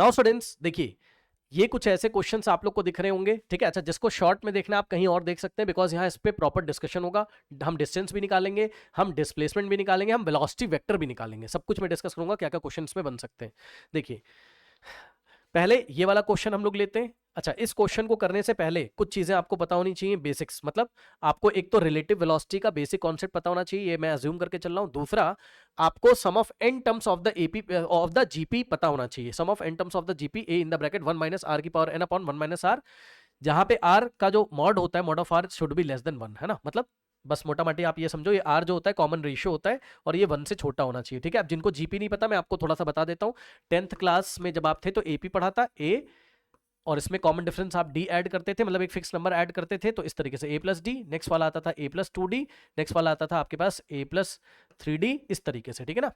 Now students देखिए, ये कुछ ऐसे क्वेश्चंस आप लोग को दिख रहे होंगे, ठीक है। अच्छा, जिसको शॉर्ट में देखना आप कहीं और देख सकते हैं, बिकॉज यहाँ इस पे प्रॉपर डिस्कशन होगा। हम डिस्टेंस भी निकालेंगे, हम डिस्प्लेसमेंट भी निकालेंगे, हम वेलोसिटी वेक्टर भी निकालेंगे, सब कुछ मैं डिस्कस करूंगा क्या क्या क्वेश्चन में बन सकते हैं। देखिए, पहले ये वाला क्वेश्चन हम लोग लेते हैं। अच्छा, इस क्वेश्चन को करने से पहले कुछ चीजें आपको पता होनी चाहिए, बेसिक्स, मतलब आपको एक तो रिलेटिव वेलोसिटी का बेसिक कॉन्सेप्ट पता होना चाहिए, ये मैं अज्यूम करके चल रहा हूं। दूसरा, आपको sum of N terms of the AP of the GP पता होना चाहिए। Sum of N terms of the GP A in the bracket 1 minus R की power N upon 1 minus R, जहां पे आर का जो मॉड होता है, mod of R should be less than 1, है ना। मतलब बस मोटा माटी आप ये समझो, ये आर जो होता है कॉमन रेशियो होता है और ये 1 से छोटा होना चाहिए, ठीक है। अब जिनको जीपी नहीं पता, मैं आपको थोड़ा सा बता देता हूं। 10th क्लास में जब आप थे तो एपी पढ़ा था, ए, और इसमें कॉमन डिफरेंस आप डी ऐड करते थे, मतलब एक फिक्स नंबर ऐड करते थे, तो इस तरीके से ए प्लस डी, नेक्स्ट वाला आता था ए प्लस 2डी, नेक्स्ट वाला आता था आपके पास ए प्लस 3डी, इस तरीके से, ठीक है ना।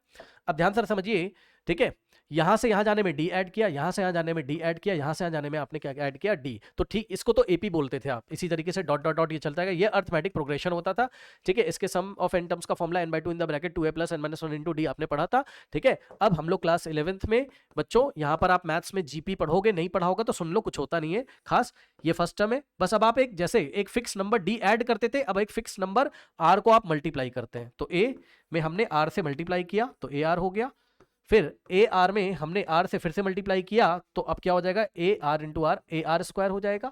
अब ध्यान से समझिए, ठीक है, यहां से यहां जाने में डी ऐड किया, यहां से यहां जाने में डी ऐड किया, यहां से यहां जाने में आपने क्या ऐड किया, डी। तो ठीक, इसको तो एपी बोलते थे आप, इसी तरीके से डॉट डॉट डॉट ये चलता है, ये अर्थमेटिक प्रोग्रेशन होता था, ठीक है। इसके सम ऑफ एन टर्म्स का formula n by 2 in the bracket 2a plus n minus 1 into d आपने पढ़ा था, ठीक है। अब हम लोग क्लास 11th में बच्चों, यहां पर आप मैथ्स में जीपी पढ़ोगे, नहीं पढ़ा होगा तो सुन लो, कुछ होता नहीं है खास, ये फर्स्ट टर्म है बस। अब आप एक जैसे एक फिक्स नंबर डी ऐड करते थे, अब एक फिक्स नंबर आर को आप मल्टीप्लाई करते हैं, तो ए में हमने आर से मल्टीप्लाई किया तो ए आर हो गया, फिर ए आर में हमने आर से फिर से मल्टीप्लाई किया, तो अब क्या हो जाएगा, a r into r, a r square हो जाएगा,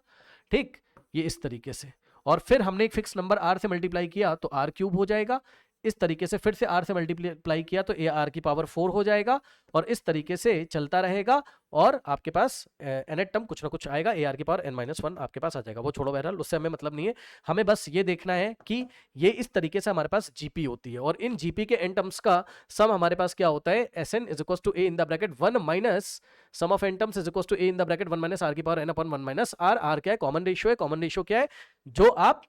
ठीक, ये इस तरीके से। और फिर हमने एक फिक्स नंबर आर से मल्टीप्लाई किया तो आर क्यूब हो जाएगा, इस तरीके से फिर से आर से मल्टीप्लाई किया तो ए आर की पावर 4 हो जाएगा, और इस तरीके से चलता रहेगा, और आपके पास एन टर्म कुछ ना कुछ आएगा, ए आर की पावर n-1 आपके पास आ जाएगा। वो छोड़ो, बहरहाल उससे हमें मतलब नहीं है, हमें बस ये देखना है कि ये इस तरीके से हमारे पास जीपी होती है, और इन जीपी के एन टर्म्स का सम हमारे पास क्या होता है, S N is equal to A in the bracket 1 minus sum of N terms is equal to A in the bracket 1 minus R की power n upon 1 minus R. R क्या है, common ratio है। Common ratio क्या है, जो आप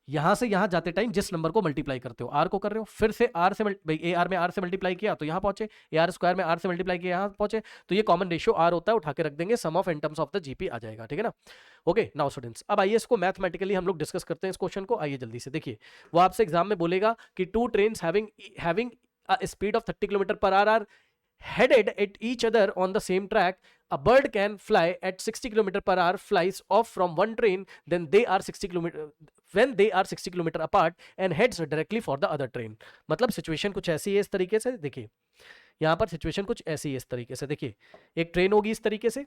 यहां से यहां जाते टाइम जिस नंबर को मल्टीप्लाई करते हो, आर को कर रहे हो, फिर से आर से भाई ए आर में आर से मल्टीप्लाई किया तो यहां पहुंचे, ए आर स्क्वायर में आर से मल्टीप्लाई किया यहां पहुंचे, तो ये कॉमन रेशियो आर होता है, उठा के रख देंगे, sum of N terms of the GP आ जाएगा, ठीक है ना। ओके, नाउ स्टूडेंट्स, अब आइए इसको मैथमेटिकली हम लोग डिस्कस करते हैं इस क्वेश्चन को। आइए जल्दी से देखिए, वो आपसे एग्जाम में बोलेगा कि two trains having a speed of 30 km per hour are headed at each other on the same track. A bird can fly at 60 km per hour, flies off from one train, then they are 60 km when they are 60 km apart and heads directly for the other train. मतलब situation कुछ ऐसी है इस तरीके से, देखिए यहां पर सिचुएशन कुछ ऐसी है इस तरीके से, देखिए एक ट्रेन होगी इस तरीके से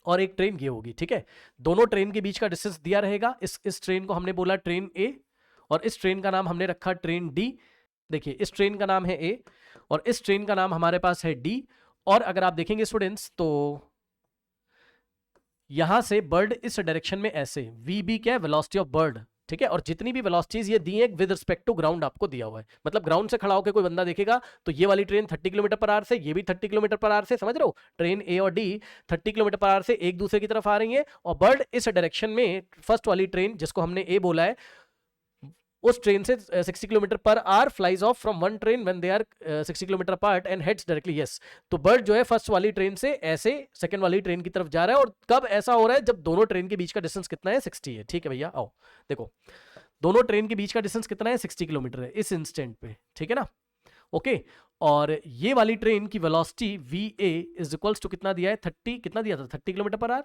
और एक ट्रेन ये होगी, ठीक है। दोनों ट्रेन के बीच का डिस्टेंस दिया रहेगा, इस ट्रेन को हमने बोला ट्रेन ए, और इस ट्रेन का नाम हमने रखा ट्रेन डी। देखिए इस ट्रेन का नाम है ए और इस ट्रेन का नाम हमारे पास है डी। और अगर आप देखेंगे स्टूडेंट्स तो यहां से बर्ड इस डायरेक्शन में ऐसे, वी बी क्या है, वेलोसिटी ऑफ बर्ड, ठीक है। और जितनी भी वेलोसिटीज ये दी है विद रिस्पेक्ट टू ग्राउंड आपको दिया हुआ है, मतलब ग्राउंड से खड़ा होकर कोई बंदा देखेगा तो ये वाली ट्रेन 30 किलोमीटर पर आवर से, ये भी 30 किलोमीटर पर आवर से, समझ रहे हो, ट्रेन ए और डी 30 किलोमीटर पर आवर से एक दूसरे की तरफ आ रही है, और बर्ड इस डायरेक्शन में फर्स्ट वाली ट्रेन जिसको हमने ए बोला है, उस ट्रेन से 60 kilometre per hour flies off from one train when they are 60 kilometre apart and heads directly, yes. तो बर्ड जो है फर्स्ट वाली ट्रेन से ऐसे सेकंड वाली ट्रेन की तरफ जा रहा है, और कब ऐसा हो रहा है, जब दोनों ट्रेन के बीच का डिस्टेंस कितना है, 60 है, ठीक है भैया। आओ देखो, दोनों ट्रेन के बीच का डिस्टेंस कितना है, 60 किलोमीटर है इस इंस्टेंट पे, ठीक है ना। ओके, और ये वाली ट्रेन की velocity v a is equals to कितना दिया है, 30, कितना दिया था, 30 किलोमीटर पर आवर,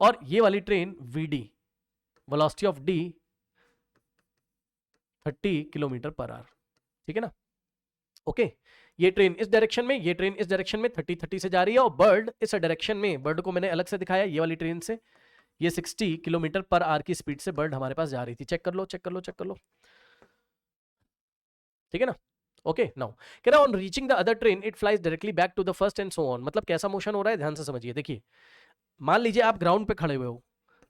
और ये वाली train v d, velocity of d 30 kilometre per hour, ठीक है ना। ओके, ये ट्रेन इस डायरेक्शन में, ये ट्रेन इस डायरेक्शन में 30 से जा रही है, और बर्ड इस डायरेक्शन में, बर्ड को मैंने अलग से दिखाया, ये वाली ट्रेन से ये 60 किलोमीटर पर आवर की स्पीड से बर्ड हमारे पास जा रही थी। चेक कर लो, चेक कर लो, चेक कर लो, ठीक है ना। ओके, नाउ कह रहा on reaching the other train it flies directly back to the first and so on. मतलब कैसा मोशन हो रहा है, ध्यान से समझिए। देखिए मान लीजिए आप ग्राउंड पे खड़े हुए हो,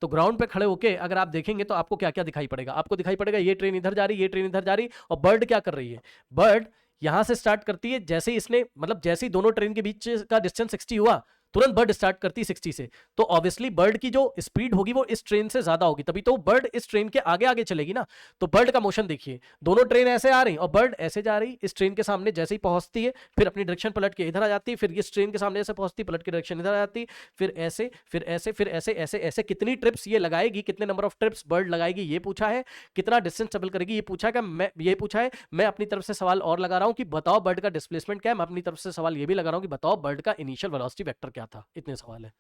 तो ग्राउंड पे खड़े होके अगर आप देखेंगे तो आपको क्या क्या दिखाई पड़ेगा, आपको दिखाई पड़ेगा ये ट्रेन इधर जा रही है, ये ट्रेन इधर जा रही, और बर्ड क्या कर रही है, बर्ड यहां से स्टार्ट करती है, जैसे ही इसने, मतलब जैसे ही दोनों ट्रेन के बीच का डिस्टेंस 60 हुआ तुरंत बर्ड स्टार्ट करती 60 से, तो ऑब्वियसली बर्ड की जो स्पीड होगी वो इस ट्रेन से ज्यादा होगी, तभी तो बर्ड इस ट्रेन के आगे आगे चलेगी ना। तो बर्ड का मोशन देखिए, दोनों ट्रेन ऐसे आ रही और बर्ड ऐसे जा रही, इस ट्रेन के सामने जैसे ही पहुंचती है फिर अपनी डायरेक्शन पलट के इधर आ जाती है, फिर इस ट्रेन के सामने ऐसे पहुंचती पलट के डायरेक्शन इधर आ जाती, फिर ऐसे फिर ऐसे फिर ऐसे ऐसे ऐसे कितनी ट्रिप्स ये लगाएगी, कितने नंबर ऑफ ट्रिप्स बर्ड लगाएगी ये पूछा है, कितना डिस्टेंस ट्रेवल करेगी ये पूछा है, मैं ये पूछा है। मैं अपनी तरफ से सवाल और लगा रहा हूं कि बताओ बर्ड का डिस्प्लेसमेंट क्या है, मैं अपनी तरफ से सवाल ये भी लगा रहा हूं कि बताओ बर्ड का इनिशियल वेलोसिटी वेक्टर क्या था। इतने सवाल है।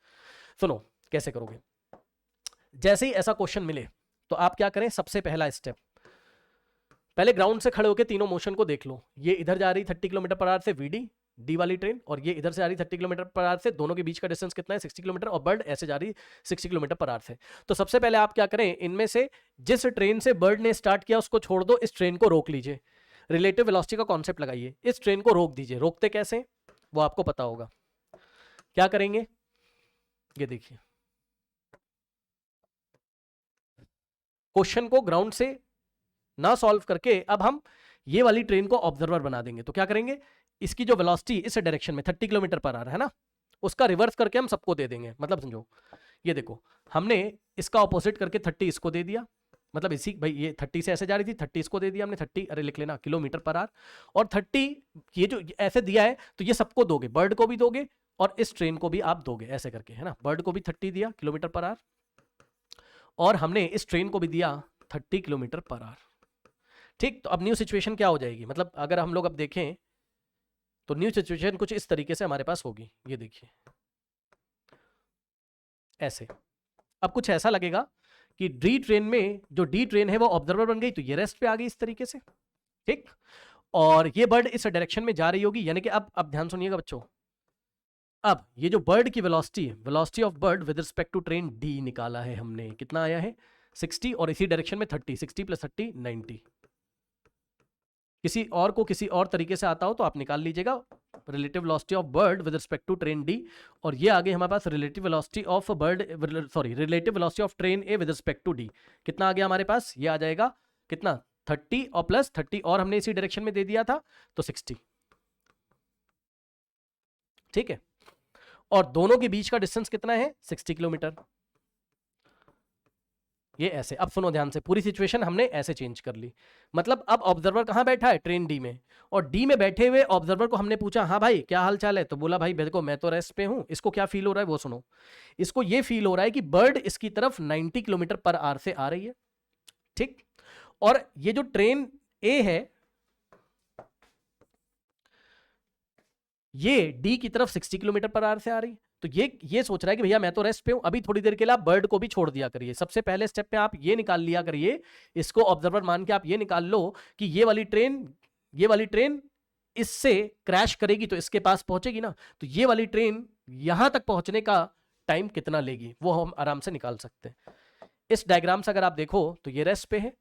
सुनो कैसे करोगे। जैसे ही ऐसा क्वेश्चन मिले तो आप क्या करें, सबसे पहला स्टेप, पहले ग्राउंड से खड़े होकर तीनों मोशन को देख लो। ये इधर जा रही 30 किलोमीटर पर आवर से वीडी डी वाली ट्रेन, और ये इधर से आ रही 30 किलोमीटर पर आवर से, दोनों के बीच का डिस्टेंस कितना है 60 किलोमीटर, और बर्ड ऐसे जा रही 60 किलोमीटर पर आवर से। तो सबसे पहले आप क्या करें, इनमें से जिस ट्रेन से बर्ड ने स्टार्ट किया उसको छोड़ दो, इस ट्रेन को रोक लीजिए, रिलेटिव वेलोसिटी का कॉन्सेप्ट लगाइए, इस ट्रेन को रोक दीजिए। रोकते कैसे वो आपको पता होगा। क्या करेंगे, ये देखिए, क्वेश्चन को ग्राउंड से ना सॉल्व करके अब हम ये वाली ट्रेन को ऑब्जर्वर बना देंगे। तो क्या करेंगे, इसकी जो वेलोसिटी इस डायरेक्शन में 30 किलोमीटर पर आवर है ना, उसका रिवर्स करके हम सबको दे देंगे। मतलब समझो, ये देखो हमने इसका ऑपोजिट करके 30 इसको दे दिया, मतलब इसी भाई ये 30 से ऐसे जा रही थी, 30 इसको दे दिया हमने, 30 अरे लिख लेना किलोमीटर पर आवर, और 30 ये जो ऐसे दिया है तो ये सबको दोगे, बर्ड को भी दोगे और इस ट्रेन को भी आप दोगे ऐसे करके, है ना। बर्ड को भी 30 दिया किलोमीटर पर आवर और हमने इस ट्रेन को भी दिया 30 किलोमीटर पर आवर। ठीक, तो अब न्यू सिचुएशन क्या हो जाएगी, मतलब अगर हम लोग अब देखें तो न्यू सिचुएशन कुछ इस तरीके से हमारे पास होगी। ये देखिए ऐसे, अब कुछ ऐसा लगेगा कि डी ट्रेन में जो डी ट्रेन है वो ऑब्जर्वर बन गई, तो ये रेस्ट पे आ गई इस तरीके से। ठीक, और ये बर्ड इस डायरेक्शन में जा रही होगी, यानी कि अब ध्यान सुनिएगा बच्चों, अब ये जो बर्ड की वेलोसिटी है, velocity of bird with respect to train d निकाला है हमने, कितना आया है 60, और इसी डायरेक्शन में 30, 60 + 30 90। किसी और को किसी और तरीके से आता हो तो आप निकाल लीजिएगा, relative velocity of bird with respect to train D, और ये आगे हमारे पास relative velocity of bird, sorry relative velocity of train A with respect to D. कितना आ गया हमारे पास, ये आ जाएगा कितना 30 और प्लस 30, और हमने इसी डायरेक्शन में दे दिया था तो 60। ठीक है, और दोनों के बीच का डिस्टेंस कितना है 60 किलोमीटर। ये ऐसे, अब सुनो ध्यान से, पूरी सिचुएशन हमने ऐसे चेंज कर ली। मतलब अब ऑब्जर्वर कहां बैठा है, ट्रेन डी में, और डी में बैठे हुए ऑब्जर्वर को हमने पूछा, हाँ भाई क्या हाल चाल है, तो बोला भाई देखो मैं तो रेस्ट पे हूं। इसको क्या फील हो रहा है वो सुनो, इसको ये फील हो रहा है कि बर्ड इसकी तरफ 90 किलोमीटर पर आवर से आ रही है। ठीक, और ये जो ट्रेन ए है ये डी की तरफ 60 किलोमीटर पर आवर से आ रही है। तो ये सोच रहा है कि भैया मैं तो रेस्ट पे हूं, अभी थोड़ी देर के लिए आप बर्ड को भी छोड़ दिया करिए। सबसे पहले स्टेप पे आप ये निकाल लिया करिए, इसको ऑब्जर्वर मान के आप ये निकाल लो कि ये वाली ट्रेन इससे क्रैश करेगी तो इसके पास पहुंचेगी ना, तो ये वाली ट्रेन यहां तक पहुंचने का टाइम कितना लेगी वो हम आराम से निकाल सकते हैं। इस डायग्राम से अगर आप देखो तो ये रेस्ट पे है,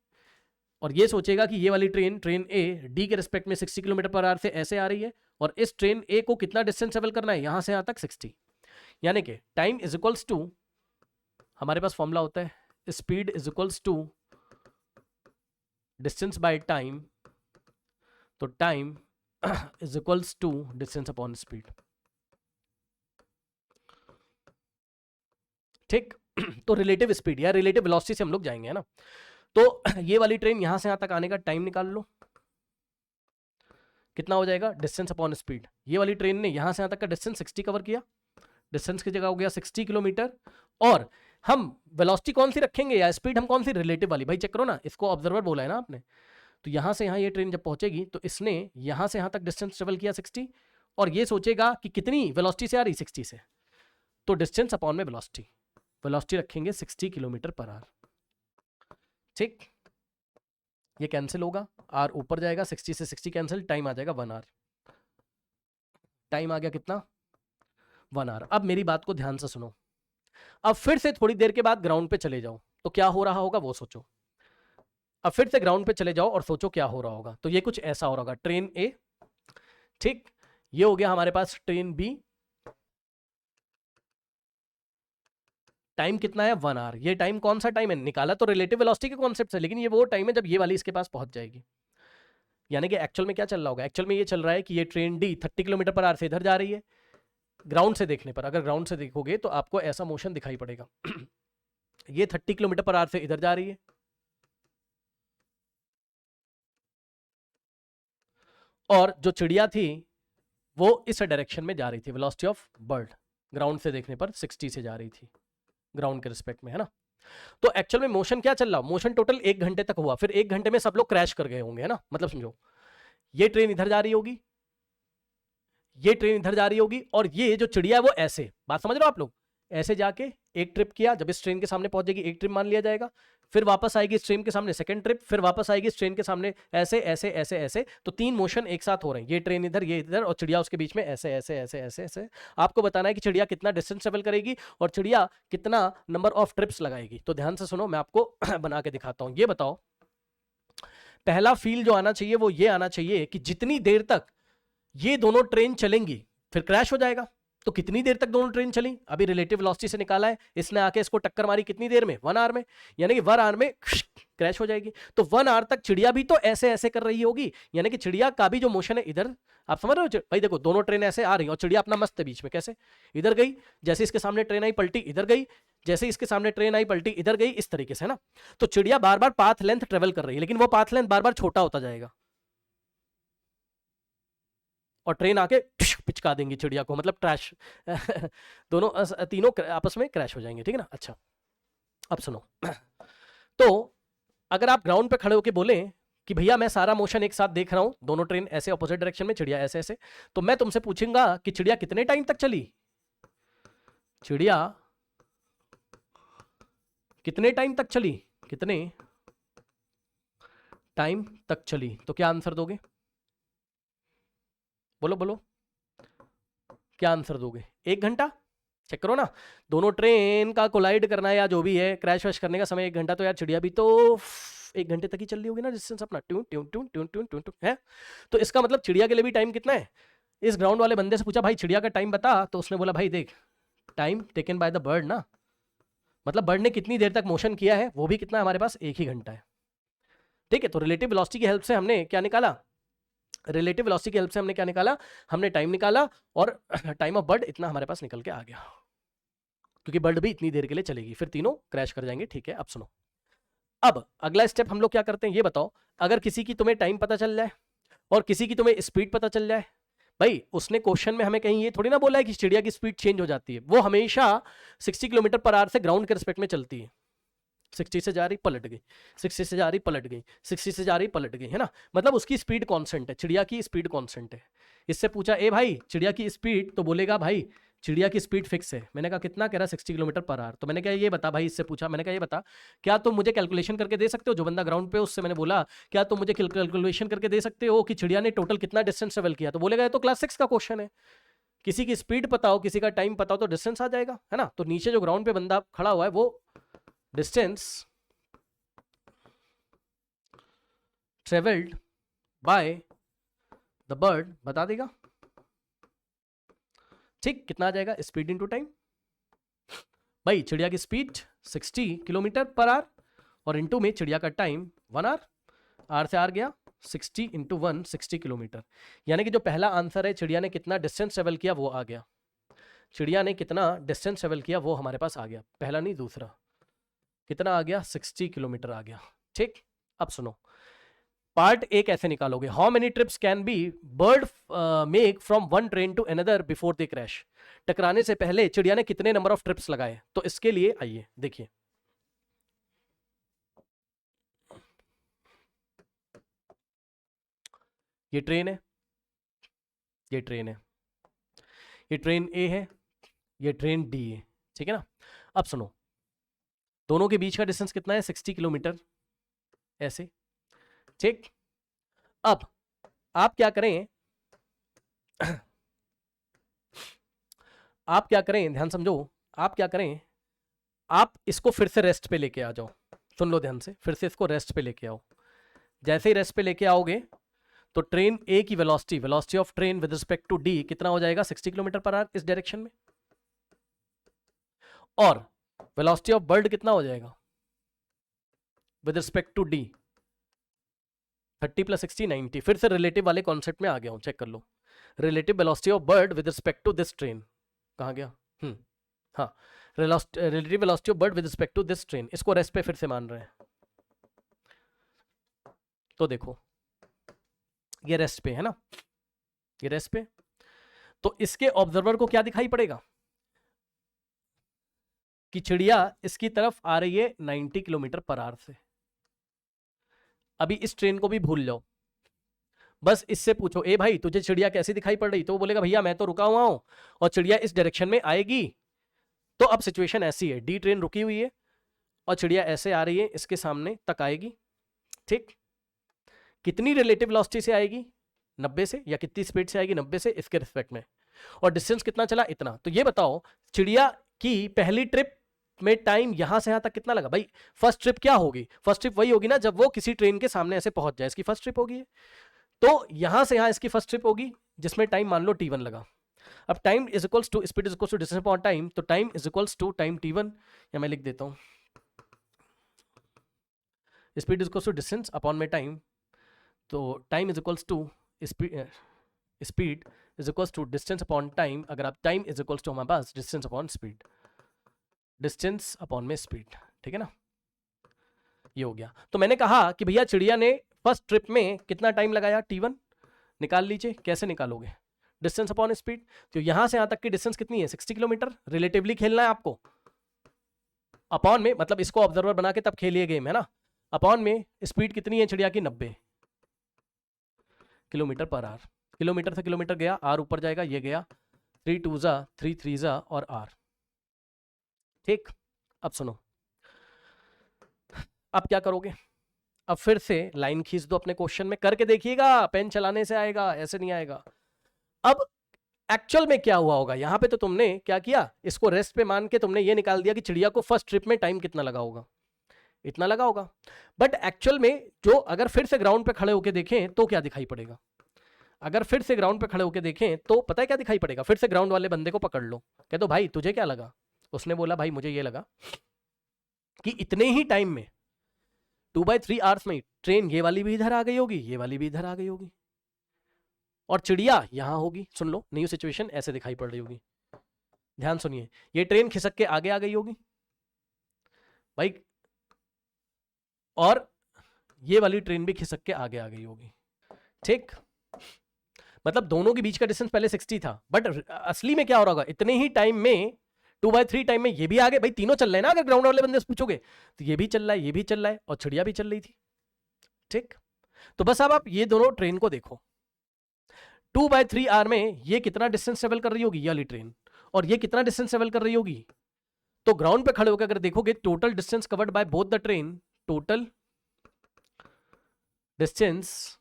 और ये सोचेगा कि ये वाली ट्रेन ए डी के रिस्पेक्ट में 60 किलोमीटर पर आवर से ऐसे आ रही है, और इस ट्रेन ए को कितना डिस्टेंस ट्रेवल करना है यहां से यहां तक 60, यानी कि टाइम इज इक्वल्स टू, हमारे पास फॉर्मूला होता है speed is equals to distance by time, तो time is equals to distance upon speed. ठीक, तो रिलेटिव स्पीड या रिलेटिव वेलोसिटी से हम लोग जाएंगे, है ना। तो ये वाली ट्रेन यहां से यहां तक आने का टाइम निकाल लो, कितना हो जाएगा डिस्टेंस अपॉन स्पीड। ये वाली ट्रेन ने यहां से यहां तक का डिस्टेंस 60 कवर किया, डिस्टेंस की जगह हो गया 60 किलोमीटर, और हम वेलोसिटी कौन सी रखेंगे या स्पीड हम कौन सी, रिलेटिव वाली। भाई चेक करो ना, इसको ऑब्जर्वर बोला है ना आपने, तो यहां से यहां ये ट्रेन जब पहुंचेगी तो इसने यहां से यहां तक डिस्टेंस ट्रेवल किया 60, और ये सोचेगा कि कितनी वेलोसिटी से आ रही 60 से, तो डिस्टेंस अपॉन में वेलोसिटी रखेंगे 60 किलोमीटर पर आवर। ठीक, ये कैंसिल होगा, आर ऊपर जाएगा, 60 से 60 कैंसिल, टाइम आ जाएगा 1 आवर। टाइम आ गया कितना 1 आवर। अब मेरी बात को ध्यान से सुनो, अब फिर से थोड़ी देर के बाद ग्राउंड पे चले जाओ तो क्या हो रहा होगा वो सोचो। अब फिर से ग्राउंड पे चले जाओ और सोचो क्या हो रहा होगा, तो ये कुछ ऐसा हो रहा होगा, ट्रेन ए, ठीक, ये हो गया हमारे पास ट्रेन बी, टाइम कितना है 1 आवर। ये टाइम कौन सा टाइम है, निकाला तो रिलेटिव वेलोसिटी के कॉन्सेप्ट से, लेकिन ये वो टाइम है जब ये वाली इसके पास पहुंच जाएगी। यानी कि एक्चुअल में क्या चल रहा होगा, एक्चुअल में ये चल रहा है कि ये train D 30 kilometre per our से इधर जा रही है, ग्राउंड से देखने पर, अगर ग्राउंड से देखोगे तो आपको ऐसा मोशन दिखाई पड़ेगा। ये 30 किलोमीटर पर आवर से इधर जा रही है, और जो चिड़िया थी वो इस डायरेक्शन में जा रही थी। वेलोसिटी ऑफ बर्ड ग्राउंड से देखने पर 60 से जा रही थी ग्राउंड के रिस्पेक्ट में, है ना। तो एक्चुअल में मोशन क्या चल रहा, मोशन टोटल 1 घंटे तक हुआ, फिर 1 घंटे में सब लोग क्रैश कर गए होंगे, है ना। मतलब समझो, ये ट्रेन इधर जा रही होगी, ये ट्रेन इधर जा रही होगी, और ये जो चिड़िया है वो ऐसे, बात समझ रहे हो आप लोग, ऐसे जाके एक ट्रिप किया, जब इस ट्रेन के सामने पहुंच जाएगी एक ट्रिप मान लिया जाएगा, फिर वापस आएगी इस ट्रेन के सामने सेकंड ट्रिप, फिर वापस आएगी इस ट्रेन के सामने, ऐसे ऐसे ऐसे ऐसे, तो 3 मोशन एक साथ हो रहे हैं, ये ट्रेन इधर, ये इधर, और चिड़िया उसके बीच में ऐसे ऐसे ऐसे ऐसे ऐसे। आपको बताना है कि चिड़िया कितना डिस्टेंस ट्रेवल करेगी और चिड़िया कितना नंबर ऑफ ट्रिप्स लगाएगी। तो ध्यान से सुनो, मैं आपको बना के दिखाता हूं। ये बताओ, पहला फील जो आना चाहिए वो ये आना चाहिए कि जितनी देर तक ये दोनों ट्रेन चलेंगी फिर क्रैश हो जाएगा। तो कितनी देर तक दोनों ट्रेन चली, अभी रिलेटिव वेलोसिटी से निकाला है, इसने आके इसको टक्कर मारी कितनी देर में, 1 आवर में, यानी कि 1 आवर में क्रैश हो जाएगी। तो 1 आवर तक चिड़िया भी तो ऐसे ऐसे कर रही होगी, यानी कि चिड़िया का भी जो मोशन है इधर, आप समझ रहे हो भाई, देखो दोनों ट्रेन ऐसे आ रही और चिड़िया अपना मस्त है बीच में, कैसे इधर गई, जैसे इसके सामने ट्रेन आई पलटी इधर गई, जैसे इसके सामने ट्रेन आई पलटी इधर गई, इस तरीके से, है ना। तो चिड़िया बार बार पाथ लेंथ ट्रेवल कर रही है, लेकिन वो पाथ लेंथ बार बार छोटा होता जाएगा, और ट्रेन आके पिचका देंगी चिड़िया को, मतलब ट्रैश दोनों तीनों आपस में क्रैश हो जाएंगे, ठीक है ना। अच्छा, अब सुनो, तो अगर आप ग्राउंड पे खड़े होके बोले कि भैया मैं सारा मोशन एक साथ देख रहा हूं, दोनों ट्रेन ऐसे ऑपोजिट डायरेक्शन में, चिड़िया ऐसे ऐसे, तो मैं तुमसे पूछूंगा कि चिड़िया कितने टाइम तक चली, चिड़िया कितने टाइम तक चली, कितने टाइम तक चली, तो क्या आंसर दोगे, बोलो बोलो, क्या आंसर दोगे। 1 घंटा, चेक करो ना, दोनों ट्रेन का कोलाइड करना है या जो भी है, क्रैश वैश करने का समय 1 घंटा, तो यार चिड़िया भी तो 1 घंटे तक ही चल रही होगी ना, डिस्टेंस अपना tune tune tune tune tune tune tune है। तो इसका मतलब चिड़िया के लिए भी टाइम कितना है। इस ग्राउंड वाले बंदे से पूछा भाई चिड़िया का टाइम बता, तो उसने बोला भाई देख, time taken by the bird ना, मतलब बर्ड ने कितनी देर तक मोशन किया है वो भी कितना है हमारे पास, 1 ही घंटा है, ठीक है। तो रिलेटिव वेलोसिटी की हेल्प से हमने क्या निकाला, रिलेटिव वेलोसिटी की हेल्प से हमने क्या निकाला, हमने टाइम निकाला, और टाइम ऑफ बर्ड इतना हमारे पास निकल के आ गया, क्योंकि बर्ड भी इतनी देर के लिए चलेगी, फिर तीनों क्रैश कर जाएंगे, ठीक है। अब सुनो, अब अगला स्टेप हम लोग क्या करते हैं ये बताओ, अगर किसी की तुम्हें टाइम पता चल जाए और किसी की तुम्हें स्पीड पता चल जाए, भाई उसने क्वेश्चन में हमें कहीं ये थोड़ी ना बोला है कि चिड़िया की स्पीड चेंज हो जाती है, वो हमेशा 60 किलोमीटर पर आवर से ग्राउंड के रिस्पेक्ट में चलती है, 60 से जा रही पलट गई, 60 से जा रही पलट गई, 60 से जा रही पलट गई, है ना, मतलब उसकी स्पीड कांस्टेंट है, चिड़िया की स्पीड कांस्टेंट है। इससे पूछा ए भाई चिड़िया की स्पीड, तो बोलेगा भाई चिड़िया की स्पीड फिक्स है। मैंने कहा कितना, कह रहा 60 किलोमीटर पर आवर। तो मैंने कहा ये बता भाई, इससे पूछा, मैंने कहा ये बता क्या तुम मुझे कैलकुलेशन करके दे सकते हो, जो बंदा ग्राउंड पे उससे मैंने बोला क्या तुम मुझे कैलकुलेशन करके दे सकते हो कि चिड़िया ने टोटल कितना डिस्टेंस ट्रेवल किया, तो बोलेगा ये तो क्लास 6 का क्वेश्चन है, किसी की स्पीड पता हो किसी का टाइम पता हो तो डिस्टेंस आ जाएगा, है ना। तो नीचे जो ग्राउंड पे बंदा खड़ा हुआ है वो distance travelled by the bird बता देगा, ठीक, कितना आ जाएगा, स्पीड इनटू टाइम, भाई चिड़िया की स्पीड 60 किलोमीटर पर आवर और इनटू में चिड़िया का टाइम 1 आवर, आर से आर गया 60 इंटू 1 60 किलोमीटर, यानी कि जो पहला आंसर है चिड़िया ने कितना डिस्टेंस ट्रेवल किया वो आ गया, चिड़िया ने कितना डिस्टेंस ट्रेवल किया वो हमारे पास आ गया, पहला नहीं दूसरा, कितना आ गया 60 किलोमीटर आ गया, ठीक। अब सुनो, पार्ट एक ऐसे निकालोगे, how many trips can be bird make from one train to another before they crash, टकराने से पहले चिड़िया ने कितने नंबर ऑफ ट्रिप्स लगाए। तो इसके लिए आइए देखिए, ये ट्रेन है, ये ट्रेन है, ये ट्रेन ए है, ये ट्रेन डी है, ठीक है ना। अब सुनो, दोनों के बीच का डिस्टेंस कितना है, 60 किलोमीटर, ऐसे, ठीक। अब आप क्या करें आप क्या करें, ध्यान समझो, आप क्या करें, आप इसको फिर से रेस्ट पे लेके आ जाओ, सुन लो ध्यान से, फिर से इसको रेस्ट पे लेके आओ, जैसे ही रेस्ट पे लेके आओगे तो ट्रेन ए की velocity, velocity of train with respect to D कितना हो जाएगा, 60 किलोमीटर पर आवर इस डायरेक्शन में, और वेलोसिटी ऑफ बर्ड कितना हो जाएगा विद रिस्पेक्ट टू डी, 30 + 60 90। फिर से रिलेटिव वाले कॉन्सेप्ट में आ गया हूं, चेक कर लो, relative velocity of bird with respect to this train, कहाँ गया? हाँ, relative velocity of bird with respect to this train, इसको रेस्ट पे फिर से मान रहे हैं। तो देखो ये रेस्ट पे है ना, ये रेस्ट पे, तो इसके ऑब्जर्वर को क्या दिखाई पड़ेगा कि चिड़िया इसकी तरफ आ रही है 90 किलोमीटर पर आवर से। अभी इस ट्रेन को भी भूल जाओ, बस इससे पूछो ए भाई तुझे चिड़िया कैसी दिखाई पड़ रही, तो वो बोलेगा भैया मैं तो रुका हुआ हूं और चिड़िया इस डायरेक्शन में आएगी। तो अब सिचुएशन ऐसी है, डी ट्रेन रुकी हुई है और चिड़िया ऐसे आ रही है, इसके सामने तक आएगी, ठीक। कितनी रिलेटिव वेलोसिटी से आएगी? 90 से, या कितनी स्पीड से आएगी? 90 से, इसके रिस्पेक्ट में। और डिस्टेंस कितना चला? इतना। तो ये बताओ चिड़िया की पहली ट्रिप में टाइम यहां से यहां तक कितना लगा? भाई फर्स्ट ट्रिप क्या होगी? फर्स्ट ट्रिप वही होगी ना जब वो किसी ट्रेन के सामने ऐसे पहुंच जाए, इसकी फर्स्ट ट्रिप होगी। तो यहां से यहां इसकी फर्स्ट ट्रिप होगी जिसमें टाइम मान लो t1 लगा। अब time is equals to speed is equals to distance upon time, तो time is equals to time t1, या मैं लिख देता हूं speed is equals to distance upon में टाइम, तो time is equals to speed is equals to distance upon time. अगर आप टाइम इज इक्वल्स टू हमारे पास distance upon speed, distance upon में स्पीड, ठीक है ना, ये हो गया। तो मैंने कहा कि भैया चिड़िया ने फर्स्ट ट्रिप में कितना टाइम लगाया? t1 निकाल लीजिए। कैसे निकालोगे? Distance upon speed. तो यहां से यहां तक की डिस्टेंस कितनी है? 60 किलोमीटर। रिलेटिवली खेलना है आपको, अपॉन में मतलब इसको ऑब्जर्वर बना के तब खेलिए गेम, है ना। अपॉन में स्पीड कितनी है चिड़िया की? 90 किलोमीटर पर आवर। किलोमीटर से किलोमीटर गया, आर ऊपर जाएगा, ये गया 3 2 जा 3 3 जा और आर, ठीक। अब सुनो, अब क्या करोगे? अब फिर से लाइन खींच दो अपने क्वेश्चन में, करके देखिएगा, पेन चलाने से आएगा, ऐसे नहीं आएगा। अब एक्चुअल में क्या हुआ होगा? यहां पे तो तुमने क्या किया, इसको रेस्ट पे मान के तुमने ये निकाल दिया कि चिड़िया को फर्स्ट ट्रिप में टाइम कितना लगा होगा, इतना लगा होगा। बट एक्चुअल में जो अगर फिर से ग्राउंड पे खड़े होके देखें तो क्या दिखाई पड़ेगा? अगर फिर से ग्राउंड पे खड़े होके देखें तो पता है क्या दिखाई पड़ेगा? फिर से ग्राउंड वाले बंदे को पकड़ लो, कह दो भाई तुझे क्या लगा? उसने बोला भाई मुझे ये लगा कि इतने ही टाइम में 2/3 आवर्स में ट्रेन ये वाली भी इधर आ गई होगी, ये वाली भी इधर आ गई होगी, और चिड़िया यहां होगी। सुन लो, न्यू सिचुएशन ऐसे दिखाई पड़ रही होगी, ध्यान सुनिए। ये ट्रेन खिसक के आगे आ गई होगी भाई, और ये वाली ट्रेन भी खिसक के आगे आ गई होगी, ठीक। मतलब दोनों के बीच का डिस्टेंस पहले 60 था, बट असली में क्या हो रहा होगा? इतने ही टाइम में 2/3 टाइम में ये भी आ गए। भाई तीनों चल रहे हैं ना, अगर ग्राउंड वाले बंदे से पूछोगे तो ये भी चल रहा है, ये भी चल रहा है, और चिड़िया भी चल रही थी, ठीक। तो बस अब आप ये दोनों ट्रेन को देखो, 2/3 आवर में ये कितना डिस्टेंस ट्रेवल कर रही होगी ये वाली ट्रेन, और ये कितना डिस्टेंस ट्रेवल कर रही होगी। तो ग्राउंड पे खड़े होकर अगर देखोगे total distance covered by both the train, total distance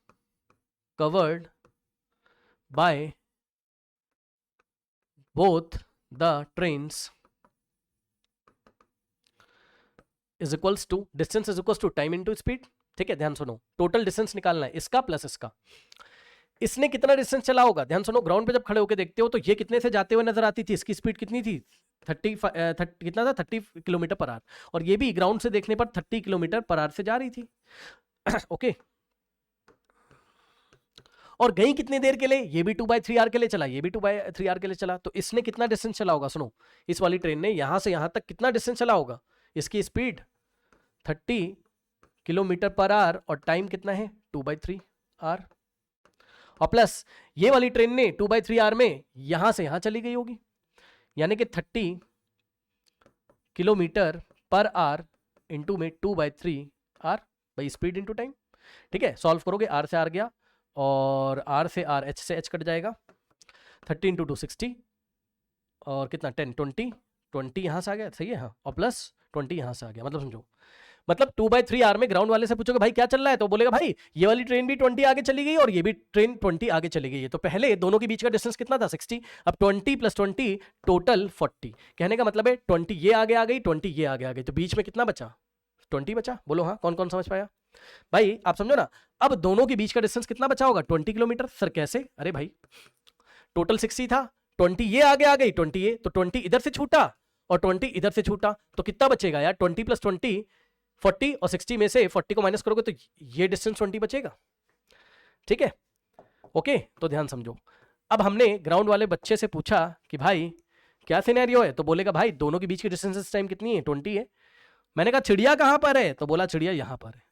covered by both the trains is equals to, distance is equals to time into speed, ठीक है। ध्यान सुनो, टोटल डिस्टेंस निकालना है इसका प्लस इसका। इसने कितना डिस्टेंस चला होगा? ध्यान सुनो, ग्राउंड पे जब खड़े होकर देखते हो तो ये कितने से जाते हुए नजर आती थी, इसकी स्पीड कितनी थी? 30 कितना था? 30 किलोमीटर पर आवर, और ये भी ग्राउंड से देखने पर 30 किलोमीटर पर आवर से जा रही थी, ओके। और गई कितनी देर के लिए? ये भी 2/3 आवर के लिए चला, ये भी 2/3 आवर के लिए चला। तो इसने कितना डिस्टेंस चला होगा? सुनो, इस वाली ट्रेन ने यहां से यहां तक कितना डिस्टेंस चला होगा? इसकी स्पीड 30 किलोमीटर पर आवर, और टाइम कितना है? 2/3 आवर, और प्लस ये वाली ट्रेन ने 2/3 आवर में यहां से यहां चली गई होगी, यानी कि 30 किलोमीटर पर आवर इंटू में 2/3 आवर, भाई स्पीड इंटू टाइम, ठीक है। सॉल्व करोगे, आर से आर गया, और आर से आर, एच से एच कट जाएगा, 30 इंटू 2 60, और कितना 10 20 यहां से आ गया, सही है, हाँ, और प्लस 20 यहां से आ गया। मतलब समझो, मतलब 2/3 आवर में ग्राउंड वाले से पूछोगे भाई क्या चल रहा है, तो बोलेगा भाई ये वाली ट्रेन भी 20 आगे चली गई और ये भी ट्रेन 20 आगे चली गई है। तो पहले दोनों के बीच का डिस्टेंस कितना था? 60। अब 20 + 20 टोटल 40। कहने का मतलब है 20 ये आगे आ गई, 20 ये आगे आ गई, तो बीच में कितना बचा? 20 बचा। बोलो हाँ, कौन कौन समझ पाया? भाई आप समझो ना, अब दोनों के बीच का डिस्टेंस कितना बचा होगा? 20 किलोमीटर। सर कैसे? अरे भाई टोटल 60 था, 20 ये आगे आ गई, 20 ये, तो 20 इधर से छूटा और 20 इधर से छूटा, तो कितना बचेगा यार? 20 + 20 40, और 60 में से 40 को माइनस करोगे तो ये डिस्टेंस 20 बचेगा, ठीक है, ओके। तो ध्यान समझो, अब हमने ग्राउंड वाले बच्चे से पूछा कि भाई क्या सिनेरियो है? तो बोलेगा भाई दोनों के बीच की डिस्टेंस इस टाइम कितनी है? 20 है। मैंने कहा चिड़िया कहां पर है? तो बोला चिड़िया यहां पर है।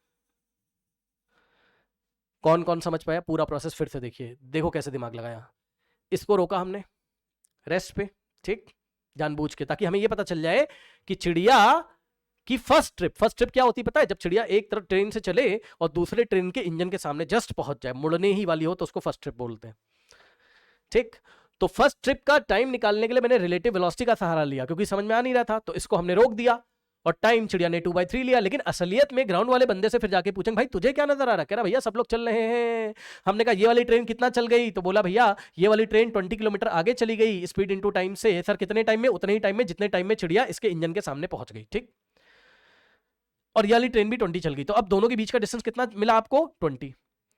कौन कौन समझ पाया? पूरा प्रोसेस फिर से देखिए, देखो कैसे दिमाग लगाया। इसको रोका हमने रेस्ट पे, ठीक, जानबूझ के, ताकि हमें यह पता चल जाए कि चिड़िया की फर्स्ट ट्रिप क्या होती है पता है? जब चिड़िया एक तरफ ट्रेन से चले और दूसरे ट्रेन के इंजन के सामने जस्ट पहुंच जाए, मुड़ने ही वाली हो, तो उसको फर्स्ट ट्रिप बोलते हैं, ठीक। तो फर्स्ट ट्रिप का टाइम निकालने के लिए मैंने रिलेटिव वेलोसिटी का सहारा लिया, क्योंकि समझ में आ नहीं रहा था, तो इसको हमने रोक दिया और टाइम चिड़िया ने 2/3 लिया। लेकिन असलियत में ग्राउंड वाले बंदे से फिर जाके पूछेंगे भाई तुझे क्या नजर आ रहा है? कह रहा भैया सब लोग चल रहे हैं। हमने कहा ये वाली ट्रेन कितना चल गई? तो बोला भैया ये वाली ट्रेन 20 किलोमीटर आगे चली गई स्पीड इनटू टाइम से। सर कितने टाइम में? उतने ही टाइम में जितने टाइम में चिड़िया इसके इंजन के सामने पहुंच गई, ठीक। और ये वाली ट्रेन भी 20 चल गई, तो अब दोनों के बीच का डिस्टेंस कितना मिला आपको? 20।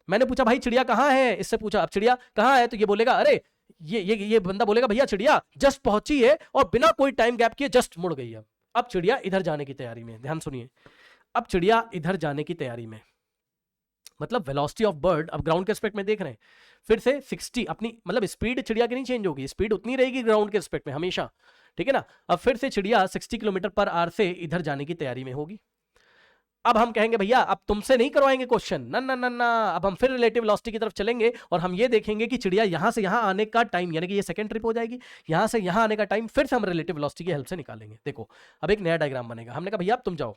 मैंने पूछा भाई चिड़िया कहां है? इससे पूछा अब चिड़िया कहां है? तो ये बोलेगा अरे ये बंदा बोलेगा भैया चिड़िया जस्ट पहुंची है और बिना कोई टाइम गैप किए जस्ट मुड़ गई है। अब चिड़िया इधर जाने की तैयारी में, ध्यान सुनिए, अब चिड़िया इधर जाने की तैयारी में, मतलब वेलोसिटी ऑफ बर्ड अब ग्राउंड के रिस्पेक्ट में देख रहे हैं, फिर से 60 अपनी, मतलब स्पीड चिड़िया की नहीं चेंज होगी, स्पीड उतनी रहेगी ग्राउंड के रिस्पेक्ट में हमेशा, ठीक है ना। अब फिर से चिड़िया 60 किलोमीटर पर आवर से इधर जाने की तैयारी में होगी। अब हम कहेंगे भैया अब तुमसे नहीं करवाएंगे क्वेश्चन, ना ना ना ना, अब हम फिर रिलेटिव वेलोसिटी की तरफ चलेंगे और हम ये देखेंगे कि चिड़िया यहां से यहां आने का टाइम, यानी कि ये सेकंड ट्रिप हो जाएगी, यहां से यहां आने का टाइम फिर से हम रिलेटिव वेलोसिटी की हेल्प से निकालेंगे। देखो अब एक नया डायग्राम बनेगा। हमने कहा भैया अब तुम जाओ,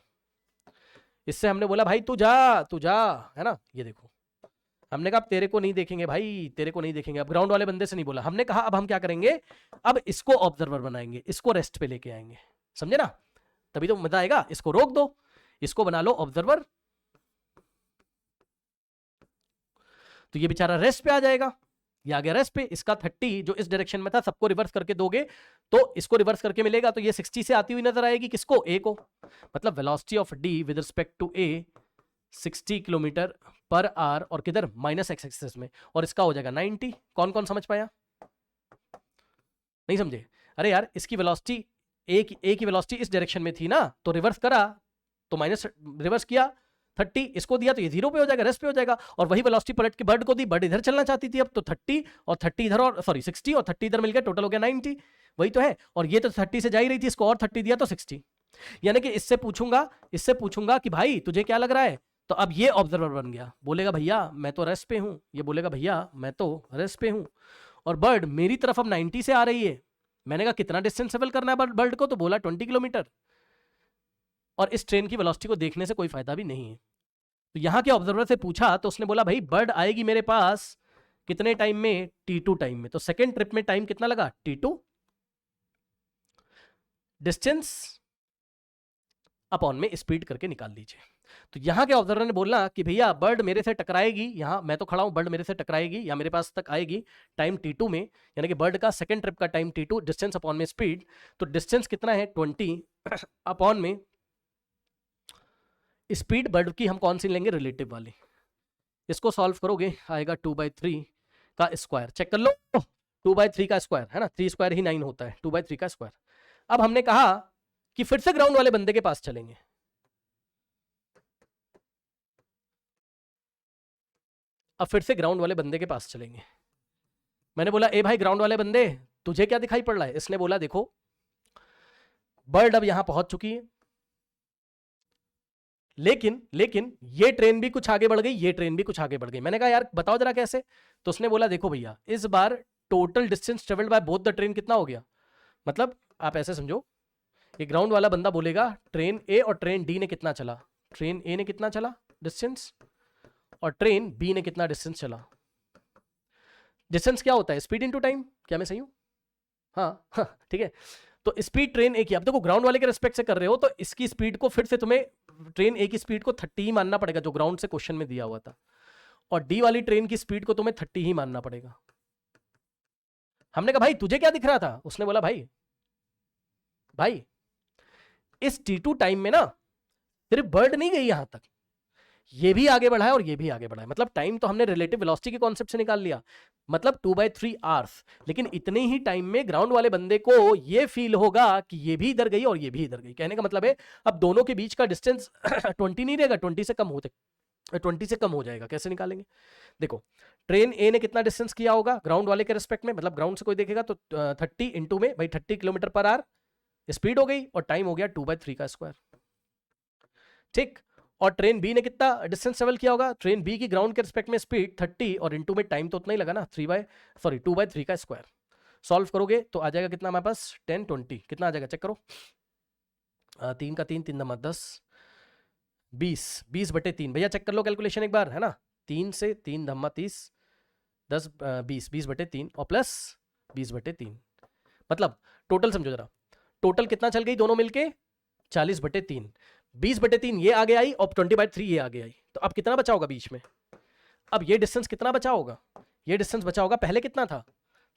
इससे हमने बोला भाई तू जा, है ना। ये देखो हमने कहा अब तेरे को नहीं देखेंगे भाई, तेरे को नहीं देखेंगे। अब ग्राउंड वाले बंदे से नहीं बोला, हमने कहा अब हम क्या करेंगे, अब इसको ऑब्जर्वर बनाएंगे, इसको रेस्ट पे लेके आएंगे, समझे ना, तभी तो मजा आएगा। इसको रोक दो, इसको बना लो ऑब्जर्वर, तो ये बेचारा रेस्ट पे आ जाएगा, ये आ गया रेस्ट पे। इसका 30 जो इस डायरेक्शन में था सबको रिवर्स करके दोगे तो इसको रिवर्स करके मिलेगा, तो ये 60 से आती हुई नजर आएगी किसको? ए को। मतलब velocity of d with respect to a 60 kilometre per hour और किधर? माइनस एक्स एक्सिस में, और इसका हो जाएगा 90। कौन कौन समझ पाया? नहीं समझे? अरे यार इसकी वेलोसिटी ए की वेलोसिटी इस डायरेक्शन में थी ना, तो रिवर्स करा तो माइनस, रिवर्स किया 30, इसको दिया तो ये 0 पे हो जाएगा, रेस्ट पे हो जाएगा। और वही वेलोसिटी पलट के बर्ड को दी, बर्ड इधर चलना चाहती थी, अब तो 30 और 30 इधर, और सॉरी 60 और 30 इधर मिल गया, टोटल हो गया 90। वही तो है, और ये तो 30 से जा ही रही थी, इसको और 30 दिया तो 60। यानी कि इससे पूछूंगा कि भाई तुझे क्या लग रहा है, तो अब ये ऑब्जर्वर बन गया, बोलेगा भैया मैं तो रेस्ट पे हूं, ये बोलेगा भैया मैं तो रेस्ट पे हूं, और बर्ड मेरी तरफ अब 90 से आ रही है। मैंने कहा कितना डिस्टेंस ट्रेवल करना है बर्ड को? तो बोला 20 किलोमीटर, और इस ट्रेन की वेलोसिटी को देखने से कोई फायदा भी नहीं है। तो यहां के ऑब्जर्वर से पूछा तो उसने बोला भाई बर्ड आएगी मेरे पास कितने टाइम में? T2 टाइम में। तो सेकेंड ट्रिप में टाइम कितना लगा? T2, डिस्टेंस अपॉन में स्पीड करके निकाल लीजिए। तो यहां के ऑब्जर्वर ने बोला कि भैया बर्ड मेरे से टकराएगी, यहां मैं तो खड़ा हूं, बर्ड मेरे से टकराएगी या मेरे पास तक आएगी टाइम T2 में, यानी कि बर्ड का सेकेंड ट्रिप का टाइम T2, डिस्टेंस अपॉन में स्पीड। तो डिस्टेंस कितना है? 20 अपॉन में स्पीड बर्ड की हम कौन सी लेंगे? रिलेटिव वाली। इसको सॉल्व करोगे आएगा 2/3 का स्क्वायर, चेक कर लो 2/3 का स्क्वायर है ना, 3 स्क्वायर ही 9 होता है, 2/3 का स्क्वायर। अब हमने कहा कि फिर से ग्राउंड वाले बंदे के पास चलेंगे, अब फिर से ग्राउंड वाले बंदे के पास चलेंगे। मैंने बोला ए भाई ग्राउंड वाले बंदे तुझे क्या दिखाई पड़ रहा है? इसने बोला देखो बर्ड अब यहां पहुंच चुकी है, लेकिन ये ट्रेन भी कुछ आगे बढ़ गई, ये ट्रेन भी कुछ आगे बढ़ गई। मैंने कहा यार बताओ जरा कैसे? तो उसने बोला देखो भैया इस बार total distance travelled by both the train कितना हो गया? मतलब आप ऐसे समझो, ये ग्राउंड वाला बंदा बोलेगा ट्रेन ए और ट्रेन डी ने कितना चला, ट्रेन ए ने कितना चला डिस्टेंस, और ट्रेन बी ने कितना डिस्टेंस चला। डिस्टेंस क्या होता है? Speed into time. क्या मैं सही हूं? हाँ ठीक है। तो स्पीड ट्रेन ए की, अब देखो ग्राउंड वाले के रिस्पेक्ट से कर रहे हो तो इसकी स्पीड को फिर से तुम्हें ट्रेन ए की स्पीड को 30 ही मानना पड़ेगा जो ग्राउंड से क्वेश्चन में दिया हुआ था, और डी वाली ट्रेन की स्पीड को तुम्हें 30 ही मानना पड़ेगा। हमने कहा भाई तुझे क्या दिख रहा था? उसने बोला भाई इस T2 टाइम में ना सिर्फ बर्ड नहीं गई यहां तक, ये भी आगे बढ़ा है और ये भी आगे बढ़ा है। मतलब टाइम तो हमने रिलेटिव वेलोसिटी के कॉन्सेप्ट से निकाल लिया, मतलब 2/3 आवर्स, लेकिन इतने ही टाइम में ग्राउंड वाले बंदे को ये फील होगा कि ये भी इधर गई और ये भी इधर गई। कहने का मतलब है अब दोनों के बीच का डिस्टेंस 20 नहीं रहेगा, 20 से कम 20 से कम हो जाएगा। कैसे निकालेंगे? देखो, ट्रेन ए ने कितना डिस्टेंस किया होगा ग्राउंड वाले के रिस्पेक्ट में, मतलब ग्राउंड से कोई देखेगा तो 30 इंटू में भाई 30 किलोमीटर पर आवर स्पीड हो गई, और टाइम हो गया 2/3 का स्क्वायर। ठीक, और ट्रेन बी ने कितना डिस्टेंस ट्रेवल किया होगा, ट्रेन बी की ग्राउंड के रिस्पेक्ट में स्पीड 30 और इंटू में टाइम तो उतना ही लगा ना, 2/3 का स्क्वायर। सॉल्व करोगे तो आ जाएगा कितना हमारे पास, 10 20 कितना आ जाएगा चेक करो, 3 का 3 3 दमा 10 20 20/3 भैया चेक कर लो कैलकुलेशन एक बार, है ना, 3 से 3 धम्मा 30 10 20 20/3 और प्लस 20/3, मतलब टोटल समझो जरा, टोटल कितना चल गई दोनों मिलके 40/3, 20/3 ये आगे आई और 20/3 ये आगे आई, तो अब कितना बचा होगा बीच में, अब ये डिस्टेंस कितना बचा होगा, ये डिस्टेंस बचा होगा, पहले कितना था,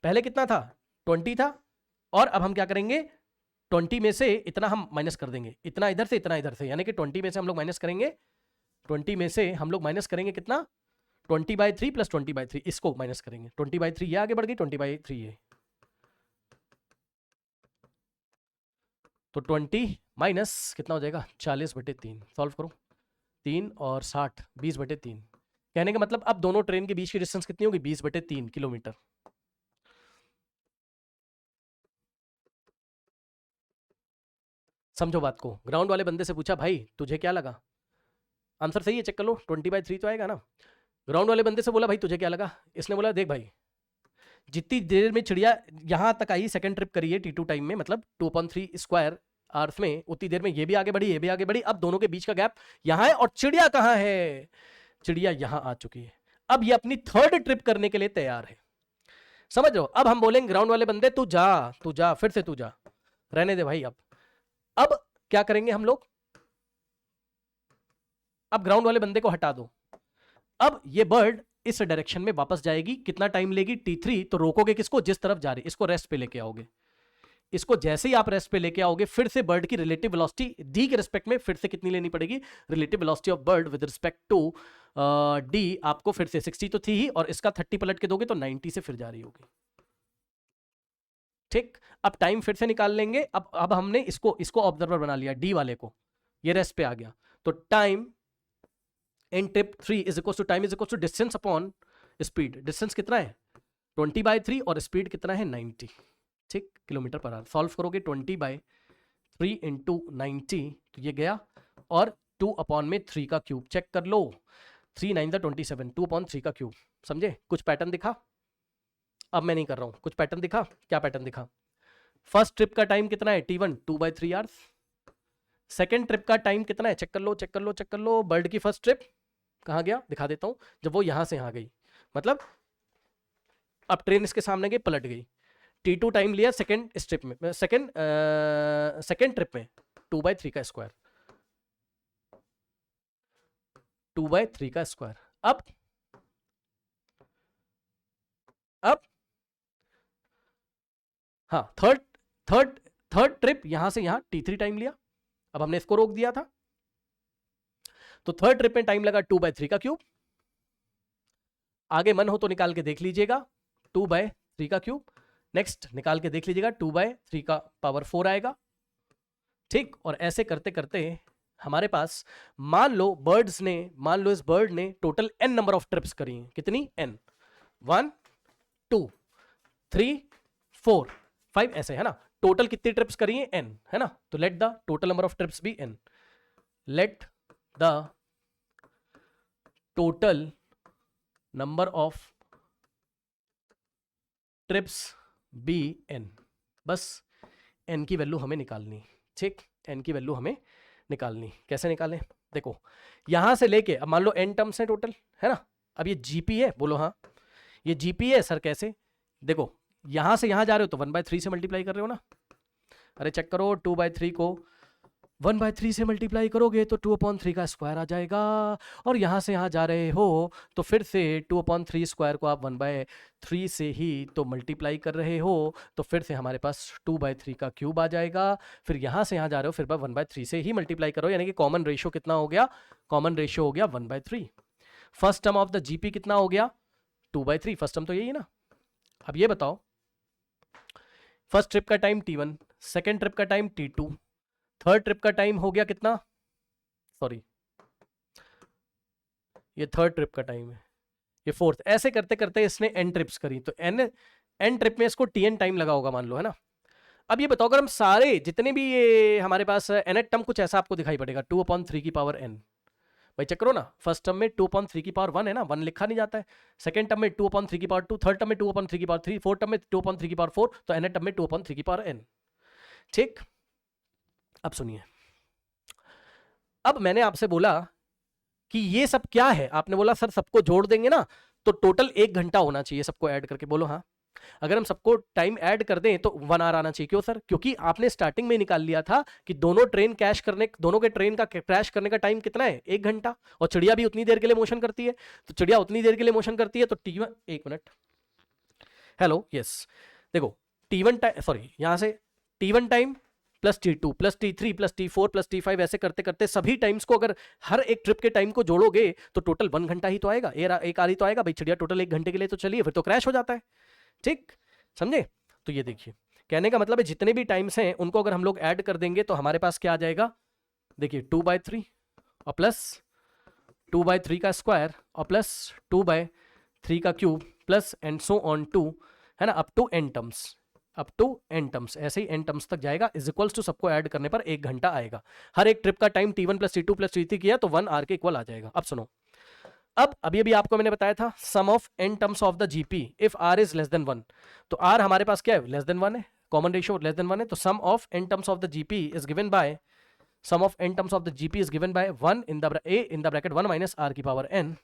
पहले कितना था 20 था, और अब हम क्या करेंगे 20 में से इतना हम माइनस कर देंगे, इतना इधर से इतना इधर से, यानी कि 20 में से हम लोग माइनस करेंगे, 20 में से हम लोग माइनस करेंगे कितना 20/3 प्लस 20/3, इसको माइनस करेंगे, 20/3 ये आगे बढ़ गई, 20/3 ये, तो 20 माइनस कितना हो जाएगा 40/3, सॉल्व करो 3 और 60 20/3, कहने का मतलब अब दोनों ट्रेन के बीच की डिस्टेंस कितनी होगी 20/3 किलोमीटर। समझो बात को, ग्राउंड वाले बंदे से पूछा भाई तुझे क्या लगा, आंसर सही है चेक कर लो, 20/3 तो आएगा ना। ग्राउंड वाले बंदे से बोला भाई तुझे क्या लगा, इसने बोला देख भाई जितनी देर में चिड़िया यहां तक आई, सेकंड ट्रिप करी है T2 टाइम में, मतलब 2/3 स्क्वायर आवर्स में, उतनी देर में ये भी आगे बढ़ी ये भी आगे बढ़ी, अब दोनों के बीच का गैप यहां है, और चिड़िया कहां है, चिड़िया यहां आ चुकी है, अब ये अपनी थर्ड ट्रिप करने के लिए तैयार है। समझ रहे हो, अब हम बोलेंगे ग्राउंड वाले बंदे तू जा फिर से तू जा, रहने दे भाई। अब क्या करेंगे हम लोग, अब ग्राउंड वाले बंदे को हटा दो, अब ये बर्ड इस डायरेक्शन में वापस जाएगी, कितना टाइम लेगी T3, तो रोकोगे किसको, जिस तरफ जा रही, इसको रेस्ट पे लेके आओगे, इसको जैसे ही आप रेस्ट पे लेके आओगे फिर से बर्ड की रिलेटिव वेलोसिटी डी के रिस्पेक्ट में फिर से कितनी लेनी पड़ेगी, relative velocity of bird with respect to d आपको फिर से 60 तो थी ही, और इसका 30 पलट के दोगे तो 90 से फिर जा रही होगी। ठीक, अब टाइम फिर से निकाल लेंगे, अब हमने इसको ऑब्जर्वर बना लिया डी वाले को, ये रेस्ट पे आ गया, तो time in trip 3 is equal to time is equal to distance upon speed, distance कितना है 20/3 और स्पीड कितना है 90, ठीक, किलोमीटर पर आवर। सॉल्व करोगे 20/3 इंटू 90 तो ये गया, और 2/3 का क्यूब, चेक कर लो 3 9 27, 2/3 का क्यूब, समझे, कुछ पैटर्न दिखा, अब मैं नहीं कर रहा हूं, कुछ पैटर्न दिखा, क्या पैटर्न दिखा, फर्स्ट ट्रिप का टाइम कितना है T1 2/3 आवर्स, सेकेंड ट्रिप का टाइम कितना है, चेक कर लो चेक कर लो चेक कर लो, बर्ड की फर्स्ट ट्रिप कहां गया दिखा देता हूं, जब वो यहां से यहां गई, मतलब अब ट्रेन इसके सामने गई पलट गई, T2 टाइम लिया सेकेंड स्ट्रिप में, सेकेंड ट्रिप में 2/3 का स्क्वायर, 2/3 का स्क्वायर, अब हाँ थर्ड थर्ड थर्ड ट्रिप यहां से यहां T3 टाइम लिया, अब हमने इसको रोक दिया था, तो थर्ड ट्रिप में टाइम लगा 2/3 का क्यूब, आगे मन हो तो निकाल के देख लीजिएगा 2/3 का क्यूब, नेक्स्ट निकाल के देख लीजिएगा 2/3 का पावर 4 आएगा, ठीक, और ऐसे करते करते हमारे पास मान लो इस बर्ड ने total n number of trips करी हैं, कितनी n, 1 2 3 4 5 ऐसे, है ना, टोटल कितनी ट्रिप्स करी हैं n, है ना, तो let the total number of trips be n, let the total number of trips be n, बस n की वैल्यू हमें निकालनी, ठीक, n की वैल्यू हमें निकालनी, कैसे निकालें, देखो यहां से लेके, अब मान लो n टर्म्स है टोटल, है ना, अब ये जीपी है, बोलो हाँ ये जीपी है सर, कैसे, देखो यहां से यहां जा रहे हो तो 1/3 से मल्टीप्लाई कर रहे हो ना, अरे चेक करो 2/3 को 1/3 से मल्टीप्लाई करोगे तो 2/3 का स्क्वायर आ जाएगा, और यहां से यहां जा रहे हो तो फिर से 2/3 स्क्वायर को आप 1/3 से ही तो मल्टीप्लाई कर रहे हो, तो फिर से हमारे पास 2/3 का क्यूब आ जाएगा, फिर यहां से यहां जा रहे हो फिर 1/3 से ही मल्टीप्लाई करो, यानी कि कॉमन रेशियो कितना हो गया, कॉमन रेशियो हो गया 1/3, first term of the GP कितना हो गया 2/3, फर्स्ट टर्म तो यही है ना। अब ये बताओ फर्स्ट ट्रिप का टाइम T1, सेकेंड ट्रिप का टाइम T2, थर्ड ट्रिप का टाइम हो गया कितना, सॉरी ये थर्ड ट्रिप का टाइम है, ये फोर्थ, ऐसे करते करते इसने n ट्रिप्स करी, तो n ट्रिप में इसको tn टाइम लगा होगा मान लो, है ना। अब ये बताओ अगर हम सारे जितने भी ये हमारे पास nth टर्म कुछ ऐसा आपको दिखाई पड़ेगा 2/3 की पावर n। भाई चेक करो ना, फर्स्ट टर्म में 2/3 की पावर 1 है ना, 1 लिखा नहीं जाता है। सेकंड टर्म में 2/3 की पावर 2, थर्ड टर्म में 2/3 की पावर 3, फोर्थ टर्म में 2/3 की पावर 4, तो nth टर्म में 2/3 की पावर n। ठीक, अब सुनिए, अब मैंने आपसे बोला कि ये सब क्या है, आपने बोला सर सबको जोड़ देंगे ना तो टोटल 1 घंटा होना चाहिए सबको ऐड करके, बोलो हाँ। अगर हम सबको टाइम ऐड कर दें तो 1 आवर आना चाहिए, क्यों सर? क्योंकि आपने स्टार्टिंग में निकाल लिया था कि दोनों के ट्रेन का क्रैश करने का टाइम कितना है, 1 घंटा, और चिड़िया भी उतनी देर के लिए मोशन करती है, तो चिड़िया उतनी देर के लिए मोशन करती है, तो T1, 1 मिनट, हेलो, यस, देखो T1 टाइम, सॉरी यहां से T1 time plus T2 plus T3 plus T4 plus T5 ऐसे करते करते सभी टाइम्स को अगर हर एक ट्रिप के टाइम को जोड़ोगे तो टोटल 1 घंटा ही तो आएगा, एक आरी तो आएगा भाई, चिड़िया टोटल 1 घंटे के लिए तो चलिए, फिर तो क्रैश हो जाता है। ठीक, समझे? तो ये देखिए, कहने का मतलब है जितने भी टाइम्स हैं उनको अगर हम लोग ऐड कर देंगे तो हमारे पास क्या आ जाएगा, देखिए 2/3 और प्लस 2/3 का स्क्वायर और प्लस 2/3 का cube plus and so on to, है ना, अप टू n टर्म्स, ऐसे ही n टर्म्स तक जाएगा, इज इक्वल्स टू सबको ऐड करने पर 1 घंटा आएगा। हर एक ट्रिप का time T1 plus T2 plus T3 किया तो 1 आवर के इक्वल आ जाएगा। अब सुनो, अब अभी आपको मैंने बताया था sum of n terms of the GP if r is less than 1, तो r हमारे पास क्या है, लेस देन 1 है, कॉमन रेशियो लेस देन 1 है, तो sum of n terms of the GP is given by 1 in the bracket 1 minus r की power n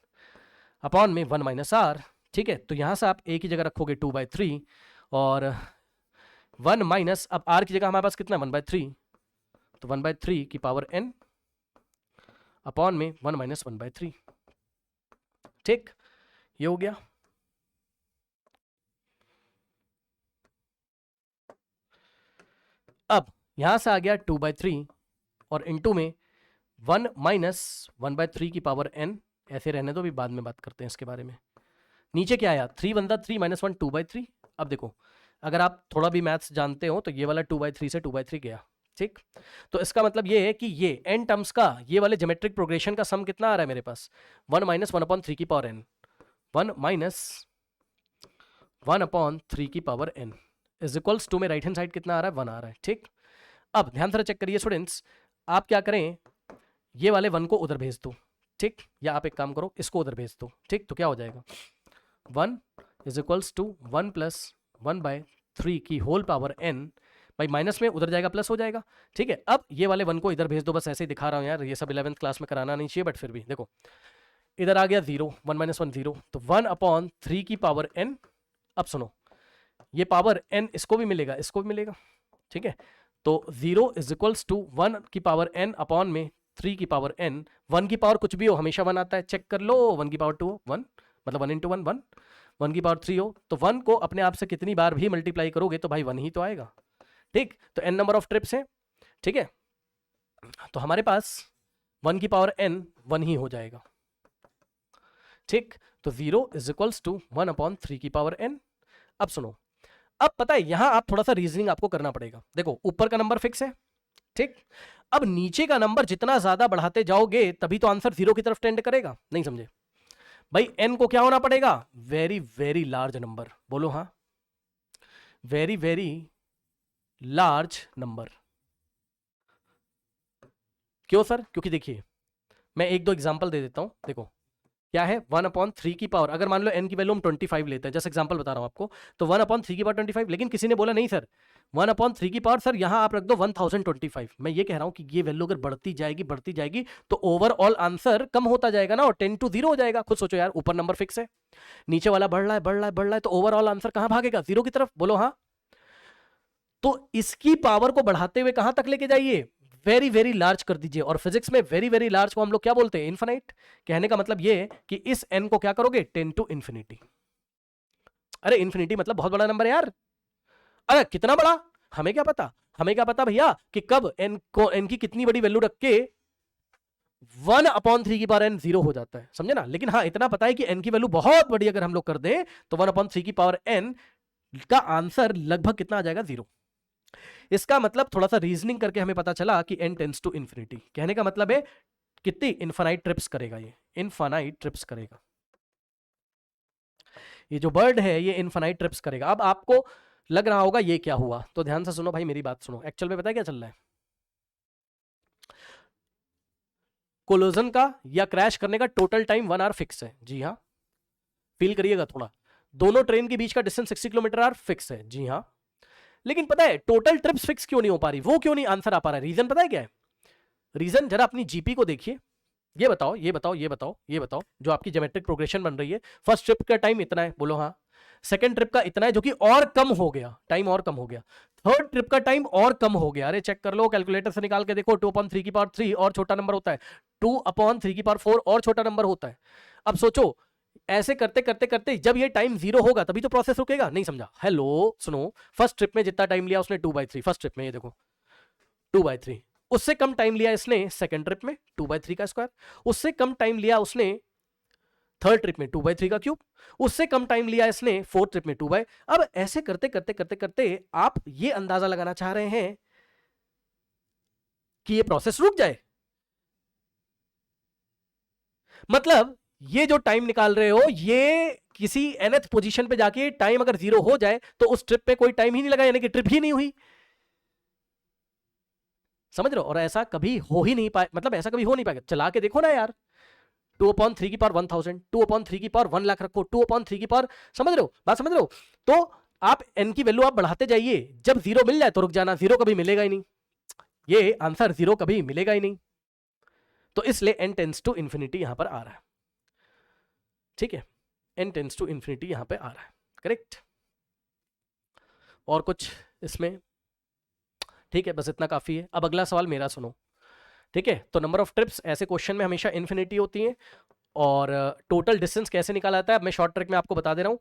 upon में 1 माइनस r। ठीक है, तो यहां से आप एक ही जगह रखोगे 2/3 और 1 माइनस, अब r की जगह हमारे पास कितना है 1/3, तो 1/3 की पावर n अपॉन में 1 माइनस 1/3। ठीक, ये हो गया। अब यहां से आ गया 2/3 और इनटू में 1 माइनस 1/3 की पावर n, ऐसे रहने दो, भी बाद में बात करते हैं इसके बारे में। नीचे क्या आया, 3 1 3 माइनस 1 2/3। अब देखो अगर आप थोड़ा भी मैथ्स जानते हो तो ये वाला 2/3 से 2/3 गया। ठीक, तो इसका मतलब ये है कि ये n टर्म्स का ये वाले ज्योमेट्रिक प्रोग्रेशन का सम कितना आ रहा है मेरे पास, 1 माइनस 1/3 की पावर n, 1 माइनस 1/3 की power n is equals to में राइट हैंड साइड कितना आ रहा है, 1 आ रहा है। ठीक, अब ध्यान से चेक करिए स्टूडेंट्स, आप क्या करें, ये वाले 1 को उधर भेज दो, ठीक, या आप एक काम करो इसको उधर भेज दो। ठीक, तो क्या हो जाएगा, 1 इज इक्वल्स टू 1 प्लस 1/3 की होल पावर n, भाई माइनस में उधर जाएगा प्लस हो जाएगा। ठीक है, अब ये वाले 1 को इधर भेज दो, बस ऐसे ही दिखा रहा हूं यार, ये सब 11th क्लास में कराना नहीं चाहिए, बट फिर भी देखो इधर आ गया 0, 1 माइनस 1 0, तो 1/3 की पावर n। अब सुनो, ये पावर n इसको भी मिलेगा, इसको भी मिलेगा। ठीक है, तो 0 इज इक्वल्स टू 1 की पावर n अपॉन में 3 की पावर n। 1 की पावर कुछ भी हो हमेशा 1 आता है, चेक कर लो, 1 की पावर 2 हो 1, मतलब 1 इंटू 1 1, 1 की पावर 3 हो तो 1 को अपने आप से कितनी बार भी मल्टीप्लाई करोगे तो भाई 1 ही तो आएगा। ठीक, तो n नंबर ऑफ ट्रिप्स है। ठीक है, तो हमारे पास 1 की पावर n 1 ही हो जाएगा। ठीक, तो 0 इज इक्वल्स टू 1/3 की पावर n। अब सुनो, अब पता है यहां आप थोड़ा सा रीजनिंग आपको करना पड़ेगा। देखो ऊपर का नंबर फिक्स है, ठीक, अब नीचे का नंबर जितना ज्यादा बढ़ाते जाओगे तभी तो आंसर 0 की तरफ टेंड करेगा। नहीं समझे भाई, n को क्या होना पड़ेगा, वेरी वेरी लार्ज नंबर, बोलो हाँ, वेरी वेरी लार्ज नंबर। क्यों सर, क्योंकि देखिए मैं एक दो एग्जांपल दे देता हूं। देखो क्या है, 1/3 की पावर, अगर मान लो n की वैल्यू हम 25 लेते हैं, जैसे एग्जांपल बता रहा हूं आपको, तो 1/3 की पावर 25, लेकिन किसी ने बोला नहीं सर 1/3 की पावर सर यहां आप रख दो 1025। मैं ये कह रहा हूं कि ये वैल्यू अगर बढ़ती जाएगी तो ओवरऑल आंसर कम होता जाएगा ना, और 10 to 0 हो जाएगा। खुद सोचो यार, ऊपर नंबर फिक्स है, नीचे वाला बढ़ रहा है, तो ओवरऑल आंसर कहां भागेगा, 0 की तरफ, बोलो हाँ। तो इसकी पावर को बढ़ाते हुए कहां तक लेके जाइए, वेरी वेरी लार्ज कर दीजिए। और फिजिक्स में वेरी वेरी लार्ज को हम लोग क्या बोलते हैं, इनफिनाइट। कहने का मतलब ये कि इस n को क्या करोगे, 10 to infinity। अरे इन्फिनिटी मतलब बहुत बड़ा नंबर है यार, अरे कितना बड़ा हमें क्या पता, हमें क्या पता भैया कि कब n की कितनी बड़ी वैल्यू रख के 1/3 की पावर n 0 हो जाता है, समझे ना। लेकिन हाँ इतना पता है कि n की वैल्यू बहुत बड़ी अगर हम लोग कर दे तो 1/3 की पावर n का आंसर लगभग कितना आ जाएगा, 0। इसका मतलब थोड़ा सा रीजनिंग करके हमें पता चला कि n टेंड्स टू इंफिनिटी। कहने का मतलब है कितनी इनफाइनाइट ट्रिप्स करेगा, ये इनफाइनाइट ट्रिप्स करेगा, ये जो बर्ड है ये इनफाइनाइट ट्रिप्स करेगा। अब आपको लग रहा होगा ये क्या हुआ, तो ध्यान से सुनो भाई, मेरी बात सुनो। एक्चुअल में पता है क्या चल रहा है, कोलिजन का या क्रैश करने का टोटल टाइम 1 आवर फिक्स है। जी हाँ, फील करिएगा थोड़ा, दोनों ट्रेन के बीच का डिस्टेंस 60 किलोमीटर आवर फिक्स है। जी हाँ, लेकिन पता है टोटल ट्रिप्स फिक्स क्यों नहीं हो पा रही, वो क्यों नहीं आंसर आ पा रहा है, रीजन पता है क्या है? रीजन जरा अपनी जीपी को देखिए, ये बताओ ये बताओ ये बताओ ये बताओ, जो आपकी ज्योमेट्रिक प्रोग्रेशन बन रही है, फर्स्ट ट्रिप का टाइम इतना है, बोलो हाँ। सेकंड ट्रिप का इतना है जो कि और कम हो गया, टाइम और कम हो गया। थर्ड ट्रिप का टाइम और कम हो गया, अरे चेक कर लो, कैलकुलेटर से निकाल के देखो, 2/3 की पावर 3 और छोटा नंबर होता है, 2/3 की पावर 4 और छोटा नंबर होता है। अब सोचो, ऐसे करते करते करते जब ये टाइम 0 होगा तभी तो प्रोसेस रुकेगा, नहीं समझा? हेलो सुनो, फर्स्ट ट्रिप में जितना टाइम लिया उसने 2/3, फर्स्ट ट्रिप में ये देखो 2/3, उससे कम टाइम लिया इसने सेकंड ट्रिप में 2/3 का स्क्वायर, उससे कम टाइम लिया उसने थर्ड ट्रिप में 2/3 का क्यूब, उससे कम टाइम लिया इसने फोर्थ ट्रिप में 2/। अब ऐसे करते करते करते करते आप ये अंदाजा लगाना चाह रहे हैं कि ये प्रोसेस रुक जाए, मतलब ये जो टाइम निकाल रहे हो ये किसी nth पोजीशन पे जाके टाइम अगर 0 हो जाए तो उस ट्रिप पे कोई टाइम ही नहीं लगा, यानी कि ट्रिप ही नहीं हुई, समझ रहे हो? और ऐसा कभी हो ही नहीं पाए, मतलब ऐसा कभी हो नहीं पाएगा, चला के देखो ना यार, 2/3 की पावर 1000, 2/3 की पावर 1 लाख रखो, 2/3 की पावर, समझ रहे हो बात, समझ रहे हो? तो आप n की वैल्यू आप बढ़ाते जाइए, जब 0 मिल जाए तो रुक जाना, 0 कभी मिलेगा ही नहीं, ये आंसर 0 कभी मिलेगा ही नहीं, तो इसलिए n टेंस टू इंफिनिटी यहां पर आ रहा है, ठीक है, n टेंस टू इंफिनिटी यहां पे आ रहा है, करेक्ट। और कुछ इसमें? ठीक है, बस इतना काफी है। अब अगला सवाल मेरा सुनो, ठीक है? तो नंबर ऑफ ट्रिप्स ऐसे क्वेश्चन में हमेशा इन्फिनिटी होती है, और टोटल डिस्टेंस कैसे निकाला जाता है, अब मैं शॉर्ट ट्रिक में आपको बता दे रहा हूं,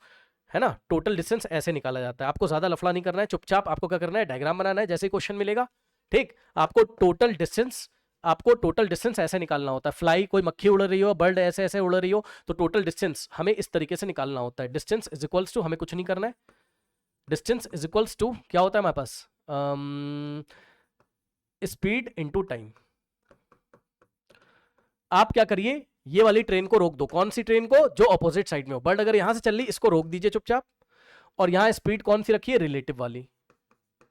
है ना? टोटल डिस्टेंस ऐसे निकाला जाता है, आपको ज्यादा लफड़ा नहीं करना है, चुपचाप आपको क्या करना है, डायग्राम बनाना है, जैसे ही क्वेश्चन मिलेगा, ठीक, आपको टोटल डिस्टेंस ऐसे निकालना होता है, फ्लाई कोई मक्खी उड़ रही हो, बर्ड ऐसे ऐसे उड़ रही हो, तो टोटल डिस्टेंस हमें इस तरीके से निकालना होता है। डिस्टेंस इज इक्वल्स टू, हमें कुछ नहीं करना है, डिस्टेंस इज इक्वल्स टू क्या होता है हमारे पास, स्पीड इनटू टाइम। आप क्या करिए, ये वाली ट्रेन को रोक दो, कौन सी ट्रेन को, जो ऑपोजिट साइड में हो, बर्ड अगर यहां से चल रही, इसको रोक दीजिए चुपचाप, और यहां स्पीड कौन सी रखिए, रिलेटिव वाली,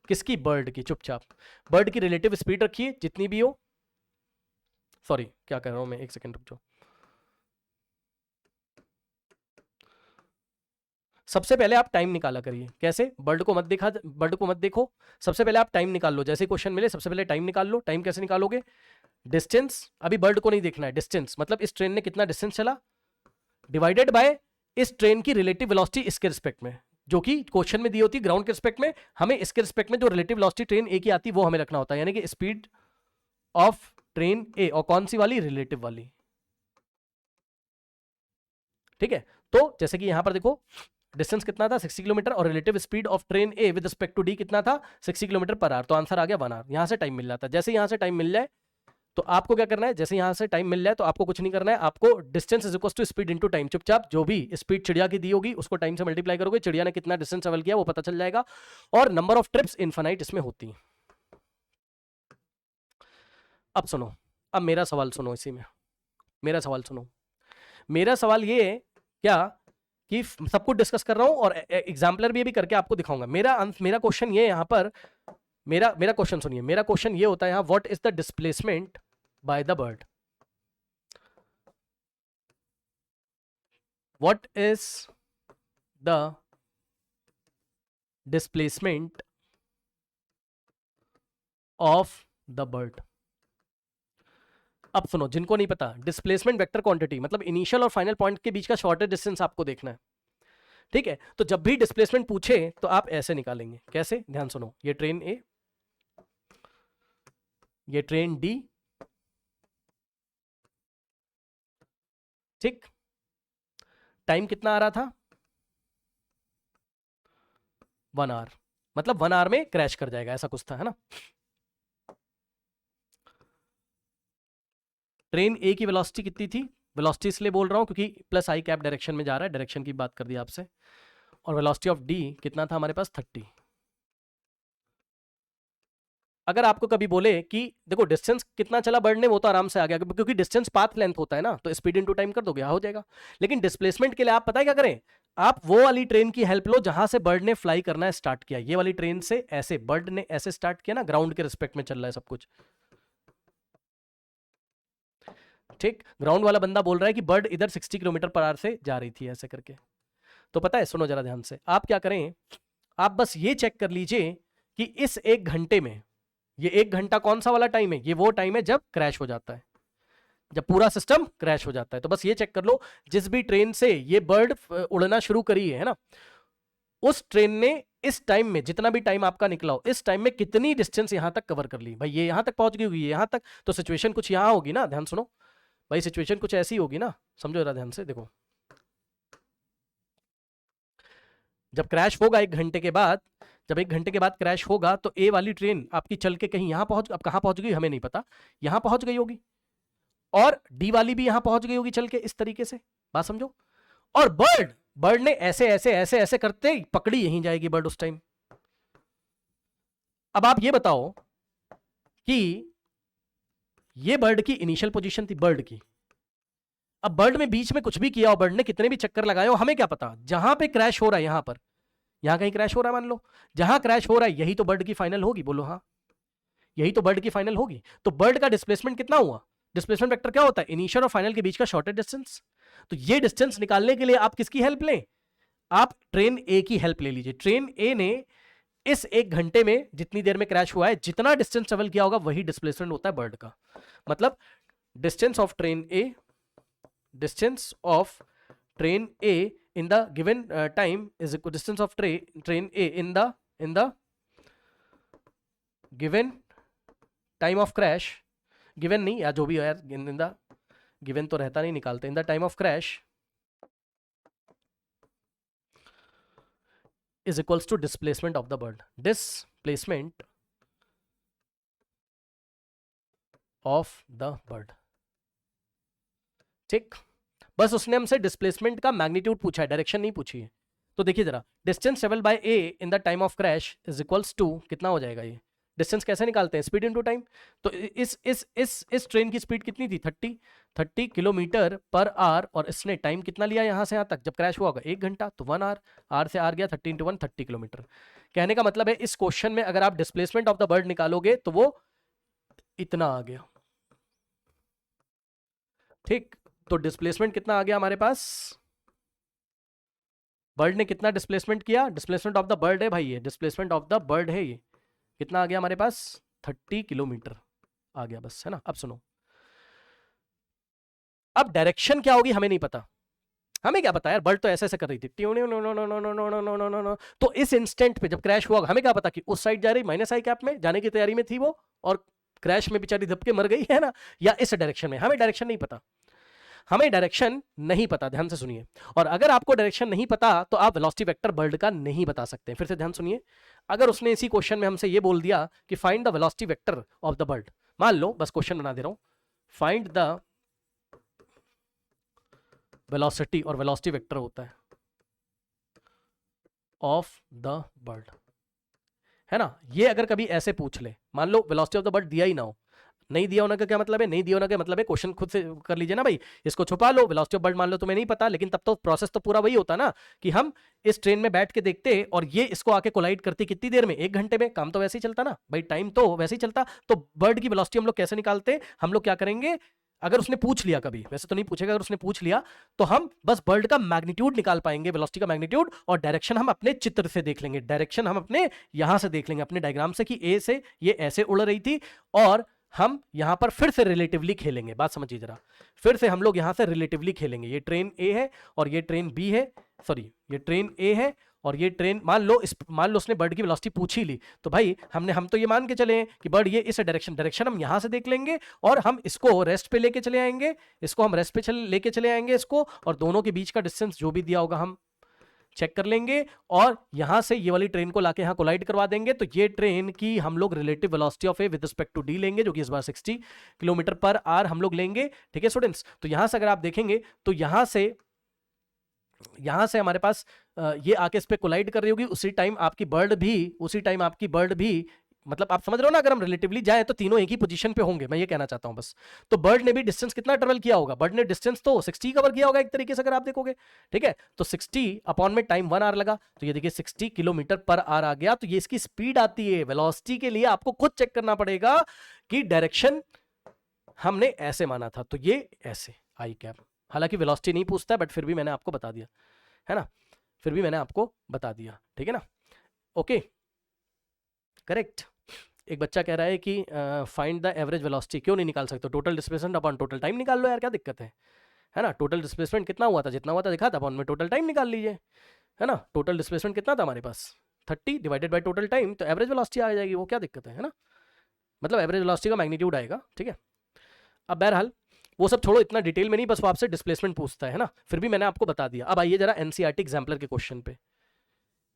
किसकी, बर्ड की, चुपचाप बर्ड की रिलेटिव स्पीड रखिए जितनी भी हो, सॉरी क्या कह रहा हूं मैं, एक सेकंड रुक जाओ। सबसे पहले आप टाइम निकाला करिए, कैसे, बर्ड को मत देखो, सबसे पहले आप टाइम निकाल लो, जैसे क्वेश्चन मिले सबसे पहले टाइम निकाल लो। टाइम कैसे निकालोगे, डिस्टेंस, अभी बर्ड को नहीं देखना है, डिस्टेंस मतलब इस ट्रेन ने कितना डिस्टेंस चला, डिवाइडेड बाय इस ट्रेन की रिलेटिव वेलोसिटी इसके रिस्पेक्ट में, जो कि क्वेश्चन में दी होती है ग्राउंड के रिस्पेक्ट में, हमें इसके रिस्पेक्ट में जो रिलेटिव वेलोसिटी ट्रेन ए की आती है वो हमें रखना होता है, यानी कि स्पीड ऑफ ट्रेन ए, और कौन सी वाली, रिलेटिव वाली, ठीक है? तो जैसे कि यहां पर देखो डिस्टेंस कितना था 60 किलोमीटर, और relative speed of train A with respect to D कितना था 60 किलोमीटर पर आवर, तो आंसर आ गया 1 आवर। यहां से टाइम मिल जाता है, जैसे यहां से टाइम मिल जाए तो आपको क्या करना है, जैसे यहां से टाइम मिल जाए तो आपको कुछ नहीं करना है, आपको distance is equal to speed into time, चुपचाप जो भी स्पीड चिड़िया की दी होगी उसको टाइम से मल्टीप्लाई करोगे, चिड़िया ने कितना डिस्टेंस ट्रेवल किया वो पता चल जाएगा, और नंबर ऑफ ट्रिप्स इनफाइनाइट इसमें होती है। अब सुनो, अब मेरा सवाल सुनो, इसी में मेरा सवाल सुनो, मेरा सवाल ये है क्या कि सब कुछ डिस्कस कर रहा हूं और एग्जाम्पलर भी करके आपको दिखाऊंगा। मेरा क्वेश्चन ये यहां पर, मेरा क्वेश्चन सुनिए, मेरा क्वेश्चन ये होता है यहां, what is the displacement by the bird, what is the displacement of the bird. अब सुनो, जिनको नहीं पता, डिस्प्लेसमेंट वेक्टर क्वांटिटी मतलब इनिशियल और फाइनल पॉइंट के बीच का शॉर्टेस्ट डिस्टेंस आपको देखना है, ठीक है? तो जब भी डिस्प्लेसमेंट पूछे तो आप ऐसे निकालेंगे, कैसे, ध्यान सुनो, ये ट्रेन ए, ये ट्रेन डी, ठीक, टाइम कितना आ रहा था 1 आवर, मतलब 1 आवर में क्रैश कर जाएगा, ऐसा कुछ था, है ना? ट्रेन ए की वेलोसिटी कितनी थी, वेलोसिटी इसलिए बोल रहा हूं क्योंकि प्लस आई कैप डायरेक्शन में जा रहा है, डायरेक्शन की बात कर दी आपसे, और वेलोसिटी ऑफ डी कितना था हमारे पास 30, अगर आपको कभी बोले कि देखो डिस्टेंस कितना चला बर्ड ने, वो तो आराम से आ गया क्योंकि डिस्टेंस पाथ लेंथ होता है ना, तो स्पीड इनटू टाइम कर दोगे, हो जाएगा। लेकिन डिस्प्लेसमेंट के लिए आप पता है क्या करें, आप वो वाली ट्रेन की हेल्प लो जहां से बर्ड ने फ्लाई करना स्टार्ट किया। ये वाली ट्रेन से ऐसे बर्ड ने ऐसे स्टार्ट किया ना, ग्राउंड के रिस्पेक्ट में चल रहा है सब कुछ, ठीक। ग्राउंड वाला बंदा बोल रहा है कि बर्ड इधर 60 किलोमीटर पर आवर से जा रही थी ऐसे करके। तो पता है, सुनो जरा ध्यान से, आप क्या करें, आप बस ये चेक कर लीजिए कि इस 1 घंटे में, ये 1 घंटा कौन सा वाला टाइम है, ये वो टाइम है जब क्रैश हो जाता है, जब पूरा सिस्टम क्रैश हो जाता है। तो बस ये चेक कर लो, जिस भी ट्रेन से ये बर्ड उड़ना शुरू करी है ना, उस ट्रेन ने इस टाइम में, जितना भी टाइम आपका निकला हो, इस टाइम में कितनी डिस्टेंस यहां तक कवर कर ली। भाई ये यहां तक पहुंच गई होगी, यहां तक, तो सिचुएशन कुछ यहां होगी ना, ध्यान सुनो भाई, सिचुएशन कुछ ऐसी होगी ना, समझो जरा ध्यान से, देखो जब क्रैश होगा 1 घंटे के बाद, जब 1 घंटे के बाद क्रैश होगा, तो ए वाली ट्रेन आपकी चल के कहीं यहां पहुंच, अब कहां पहुंच गई हमें नहीं पता, यहां पहुंच गई होगी, और डी वाली भी यहां पहुंच गई होगी चल के इस तरीके से, बात समझो। और बर्ड, बर्ड ने ऐसे ऐसे ऐसे ऐसे करते ही पकड़ी यहीं जाएगी बर्ड उस टाइम। अब आप ये बताओ कि ये बर्ड की इनिशियल पोजीशन थी, बर्ड की। अब बर्ड में बीच में कुछ भी किया हो, बर्ड ने कितने भी चक्कर लगाए हो, हमें क्या पता, जहां पे क्रैश हो रहा है, यहां पर, यहां कहीं क्रैश हो रहा है मान लो, जहां क्रैश हो रहा है यही तो बर्ड की फाइनल होगी, बोलो हाँ, यही तो बर्ड की फाइनल होगी। तो बर्ड का डिस्प्लेसमेंट कितना हुआ, डिस्प्लेसमेंट वेक्टर क्या होता है, इनिशियल और फाइनल के बीच का शॉर्टेस्ट डिस्टेंस। तो ये डिस्टेंस निकालने के लिए आप किसकी हेल्प लें, आप ट्रेन ए की हेल्प ले लीजिए। ट्रेन ए ने इस 1 घंटे में जितनी देर में क्रैश हुआ है, जितना डिस्टेंस ट्रेवल किया होगा, वही डिस्प्लेसमेंट होता है बर्ड का। मतलब distance of train A, distance of train A in the given time is equal distance of train A in the given time of crash, given नहीं या जो भी है यार, in the given तो रहता नहीं, निकालते, in the time of crash is equals to displacement of the bird, displacement of the bird, ठीक। बस उसने हमसे डिस्प्लेसमेंट का मैग्नीट्यूड पूछा है, डायरेक्शन नहीं पूछी है। तो देखिए जरा, distance travel by a in the time of crash is equals to, कितना हो जाएगा ये, डिस्टेंस कैसे निकालते हैं, स्पीड इनटू टाइम। तो इस ट्रेन की स्पीड कितनी थी, 30 किलोमीटर पर आवर, और इसने टाइम कितना लिया यहां से यहां तक, जब क्रैश हुआ होगा 1 घंटा, तो 1 आवर, आर से आर गया 30 इंटू 1, 30 किलोमीटर। कहने का मतलब है इस क्वेश्चन में अगर आप डिस्प्लेसमेंट ऑफ द बर्ड निकालोगे तो वो इतना आ गया, ठीक। तो डिस्प्लेसमेंट कितना आ गया हमारे पास, बर्ड ने कितना डिस्प्लेसमेंट किया, डिस्प्लेसमेंट ऑफ द बर्ड है भाई, ये डिस्प्लेसमेंट ऑफ द बर्ड है, ये कितना आ गया हमारे पास, 30 किलोमीटर आ गया, बस, है ना। अब सुनो, अब डायरेक्शन क्या होगी हमें नहीं पता, हमें क्या पता यार, बर्ड तो ऐसे ऐसे कर रही थी, तो इस इंस्टेंट पे जब क्रैश हुआ, हमें क्या पता कि उस साइड जा रही, माइनस आई कैप में जाने की तैयारी में थी वो, और क्रैश में बेचारी धपके मर गई, है ना, या इस डायरेक्शन में, हमें डायरेक्शन नहीं पता, हमें डायरेक्शन नहीं पता, ध्यान से सुनिए। और अगर आपको डायरेक्शन नहीं पता तो आप वेलोसिटी वेक्टर बर्ड का नहीं बता सकते। फिर से ध्यान सुनिए, अगर उसने इसी क्वेश्चन में हमसे ये बोल दिया कि find the velocity vector of the bird, मान लो, बस क्वेश्चन बना दे रहा हूं, फाइंड द वेलोसिटी, और वेलोसिटी वेक्टर होता है ऑफ द बर्ड, है ना। ये अगर कभी ऐसे पूछ ले, मान लो वेलोसिटी ऑफ द बर्ड दिया ही ना हो, नहीं दिया होने का क्या मतलब है, नहीं दिया होने का मतलब है क्वेश्चन खुद से कर लीजिए ना भाई, इसको छुपा लो, वेलोसिटी ऑफ बर्ड मान लो तुम्हें नहीं पता, लेकिन तब तो प्रोसेस तो पूरा वही होता ना कि हम इस ट्रेन में बैठ के देखते और ये इसको आके कोलाइड करती कितनी देर में, 1 घंटे में, काम तो वैसे ही चलता ना भाई, टाइम तो वैसे ही चलता। तो बर्ड की वेलोसिटी हम लोग कैसे निकालते, हम लोग क्या करेंगे, अगर उसने पूछ लिया, कभी वैसे तो नहीं पूछेगा, अगर उसने पूछ लिया तो हम बस बर्ड का मैग्नीट्यूड निकाल पाएंगे, वेलोसिटी का मैग्नीट्यूड, और डायरेक्शन हम अपने चित्र से देख लेंगे, डायरेक्शन हम अपने यहां से देख लेंगे, अपने डायग्राम से, कि ए से ये ऐसे उड़ रही थी, और हम यहां पर फिर से रिलेटिवली खेलेंगे, बात समझिए जरा, फिर से हम लोग यहां से रिलेटिवली खेलेंगे, ये ट्रेन ए है और ये ट्रेन बी है, सॉरी ये ट्रेन ए है और ये ट्रेन, मान लो उसने बर्ड की वेलोसिटी पूछ ही ली, तो भाई हम तो ये मान के चले कि बर्ड ये इस डायरेक्शन हम यहां से देख लेंगे, और हम इसको रेस्ट पे लेके चले आएंगे, इसको हम रेस्ट पे लेके चले आएंगे इसको, और दोनों के बीच का डिस्टेंस जो भी दिया होगा हम चेक कर लेंगे, और यहां से ये वाली ट्रेन को लाके यहां कोलाइड करवा देंगे। तो ये ट्रेन की हम लोग relative velocity of a with respect to d लेंगे, जो कि इस बार 60 किलोमीटर पर आवर हम लोग लेंगे, ठीक है स्टूडेंट्स। तो यहां से अगर आप देखेंगे तो यहां से हमारे पास ये आके इस पे कोलाइड कर रही होगी, उसी टाइम आपकी बर्ड भी मतलब आप समझ रहे हो ना, अगर हम रिलेटिवली जाए तो तीनों एक ही पोजीशन पे होंगे, मैं ये कहना चाहता हूं बस। तो बर्ड ने भी डिस्टेंस कितना ट्रेवल किया होगा, बर्ड ने डिस्टेंस तो 60 कवर किया होगा एक तरीके से अगर आप देखोगे, ठीक है। तो 60 अपॉन में टाइम 1 आवर लगा, तो ये देखिए 60 किलोमीटर पर आवर आ गया। तो ये इसकी स्पीड आती है। वेलोसिटी के लिए आपको खुद चेक करना पड़ेगा कि डायरेक्शन हमने ऐसे माना था, तो ये ऐसे आई कैप। हालांकि वेलोसिटी नहीं पूछता है, बट फिर भी मैंने आपको बता दिया है ना, फिर भी मैंने आपको बता दिया, ठीक है ना। Okay, correct. एक बच्चा कह रहा है कि फाइंड द एवरेज वेलोसिटी, क्यों नहीं निकाल सकते, total displacement upon total time निकाल लो यार, क्या दिक्कत है ना। टोटल डिस्प्लेसमेंट कितना हुआ था, जितना हुआ था दिखा था, अपॉन में टोटल टाइम निकाल लीजिए, है ना। टोटल डिस्प्लेसमेंट कितना था हमारे पास 30 डिवाइडेड बाय टोटल टाइम, तो एवरेज वेलोसिटी आ जाएगी, वो क्या दिक्कत है ना। मतलब एवरेज वेलोसिटी का मैग्नीट्यूड आएगा, ठीक है। अब बहरहाल वो सब छोड़ो, इतना डिटेल में नहीं, बस वो आपसे डिस्प्लेसमेंट पूछता है ना, फिर भी मैंने आपको बता दिया। अब आइए जरा एनसीईआरटी एग्जाम्पलर के क्वेश्चन पे।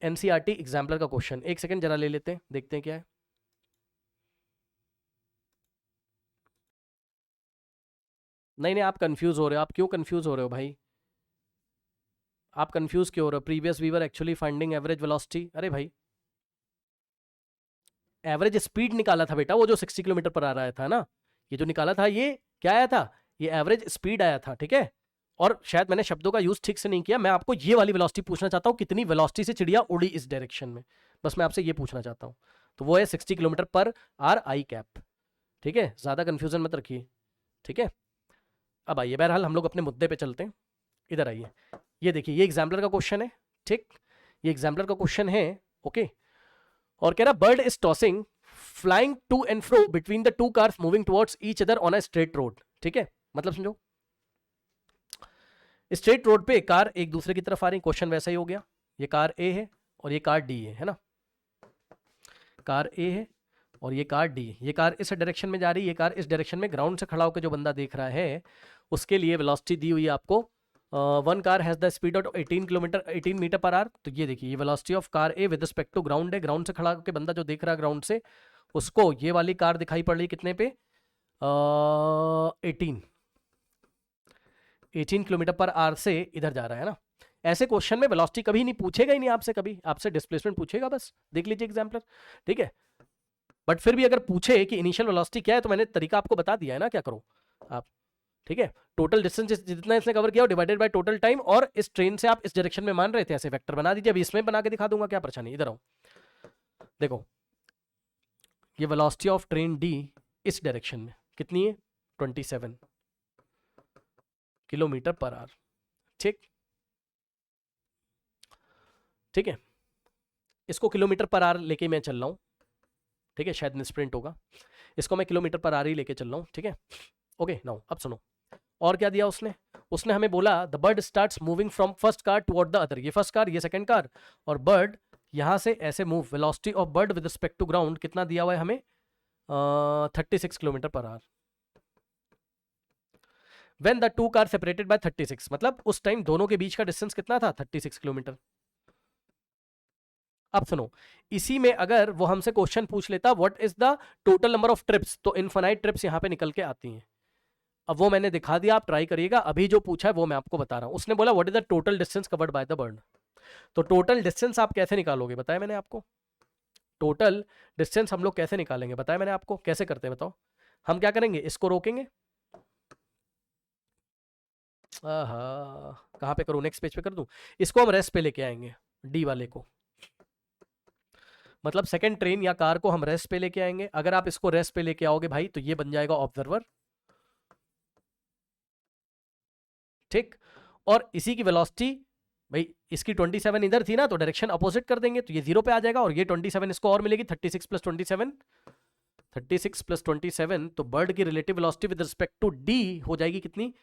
एनसीईआरटी एग्जाम्पलर का क्वेश्चन एक सेकंड जरा ले लेते हैं, देखते हैं क्या है। नहीं नहीं, आप कंफ्यूज हो रहे हो, आप क्यों कंफ्यूज हो रहे हो भाई, आप कंफ्यूज क्यों हो रहे हो। Previous we were actually finding average velocity. अरे भाई, एवरेज स्पीड निकाला था बेटा, वो जो 60 किलोमीटर पर आ रहा था ना, ये जो निकाला था ये क्या आया था, ये एवरेज स्पीड आया था, ठीक है। और शायद मैंने शब्दों का यूज ठीक से नहीं किया, मैं आपको ये वाली वेलोसिटी पूछना चाहता हूँ, कितनी वेलोसिटी से चिड़िया उड़ी इस डायरेक्शन में, बस मैं आपसे ये पूछना चाहता हूँ। तो वो है 60 किलोमीटर पर आर आई कैप, ठीक है, ज्यादा कंफ्यूजन मत रखिए, ठीक है। अब आइए, बहरहाल हम लोग अपने मुद्दे पे चलते हैं, इधर आइए। ये देखिए, ये एग्जाम्पलर का क्वेश्चन है, ठीक, ये एग्जाम्पलर का क्वेश्चन है, ओके। और कह रहा bird is tossing flying to and fro between the two cars moving towards each other on a straight road, ठीक है। मतलब समझो, स्ट्रेट रोड पे कार एक दूसरे की तरफ आ रही, क्वेश्चन वैसा ही हो गया, ये कार ए है और ये कार डी है ना, कार ए है और ये कार डी है, ये कार इस डायरेक्शन में जा रही है, ये कार इस डायरेक्शन में। ग्राउंड से खड़ा होकर जो बंदा देख रहा है उसके लिए वेलोसिटी दी हुई है आपको, one car has the speed of 18 metre per hour. तो ये देखिए, ये velocity of car a with respect to ground है, ग्राउंड से खड़ा होकर बंदा जो देख रहा है ग्राउंड से, उसको ये वाली कार दिखाई पड़ रही कितने पे, 18 किलोमीटर पर आवर से इधर जा रहा है ना। ऐसे क्वेश्चन में वेलोसिटी कभी नहीं पूछेगा ही नहीं आपसे, कभी आपसे डिस्प्लेसमेंट पूछेगा, बस देख लीजिए एग्जाम्पलर, ठीक है। बट फिर भी अगर पूछे कि इनिशियल वेलोसिटी क्या है, तो मैंने तरीका आपको बता दिया है ना, क्या करो आप, ठीक है। टोटल डिस्टेंस जितना इसने कवर किया डिवाइडेड बाय टोटल टाइम, और इस ट्रेन से आप इस डायरेक्शन में मान रहे थे, ऐसे वेक्टर बना दीजिए। अभी इसमें बना के दिखा दूंगा, क्या परेशानी, इधर आओ देखो, ये वेलोसिटी ऑफ ट्रेन डी इस डायरेक्शन में कितनी है, 27 किलोमीटर पर आवर, ठीक, ठीक है। इसको किलोमीटर पर आवर लेके मैं चल रहा हूँ, ठीक है, शायद मिसप्रिंट होगा, इसको मैं किलोमीटर पर आवर ही लेके चल रहा हूँ, ठीक है। ओके नाउ अब सुनो, और क्या दिया उसने, उसने हमें बोला the bird starts moving from first car toward the other, ये फर्स्ट कार ये सेकंड कार, और बर्ड यहां से ऐसे move, velocity of bird with respect to ground कितना दिया हुआ है हमें, 36 kilometre per hour. When the two car separated by 36, मतलब उस टाइम दोनों के बीच का डिस्टेंस कितना था, 36 किलोमीटर। अब सुनो, इसी में अगर वो हमसे क्वेश्चन पूछ लेता what is the total number of trips, तो इनफाइनाइट ट्रिप्स यहां पे निकल के आती हैं। अब वो मैंने दिखा दिया, आप ट्राई करिएगा। अभी जो पूछा है वो मैं आपको बता रहा हूं। उसने बोला what is the total distance covered by the bird, तो टोटल डिस्टेंस आप कैसे निकालोगे, बताया मैंने आपको। टोटल डिस्टेंस हम लोग कैसे निकालेंगे, बताया मैंने आपको, कैसे करते हैं बताओ। हम क्या करेंगे, इसको रोकेंगे, कहां पे करूं, नेक्स्ट पेज पे कर दूं, इसको हम रेस्ट पे लेके आएंगे, डी वाले को, मतलब सेकंड ट्रेन या कार को हम रेस्ट पे लेके आएंगे। अगर आप इसको रेस्ट पे लेके आओगे भाई, तो ये बन जाएगा ऑब्जर्वर, ठीक। और इसी की वेलोसिटी भाई, इसकी 27 इधर थी ना, तो डायरेक्शन अपोजिट कर देंगे, तो ये 0 पे आ जाएगा, और ये 27 इसको और मिलेगी, 36 प्लस 27, 36 प्लस 27, तो बर्ड की relative velocity with respect to d हो जाएगी कितनी,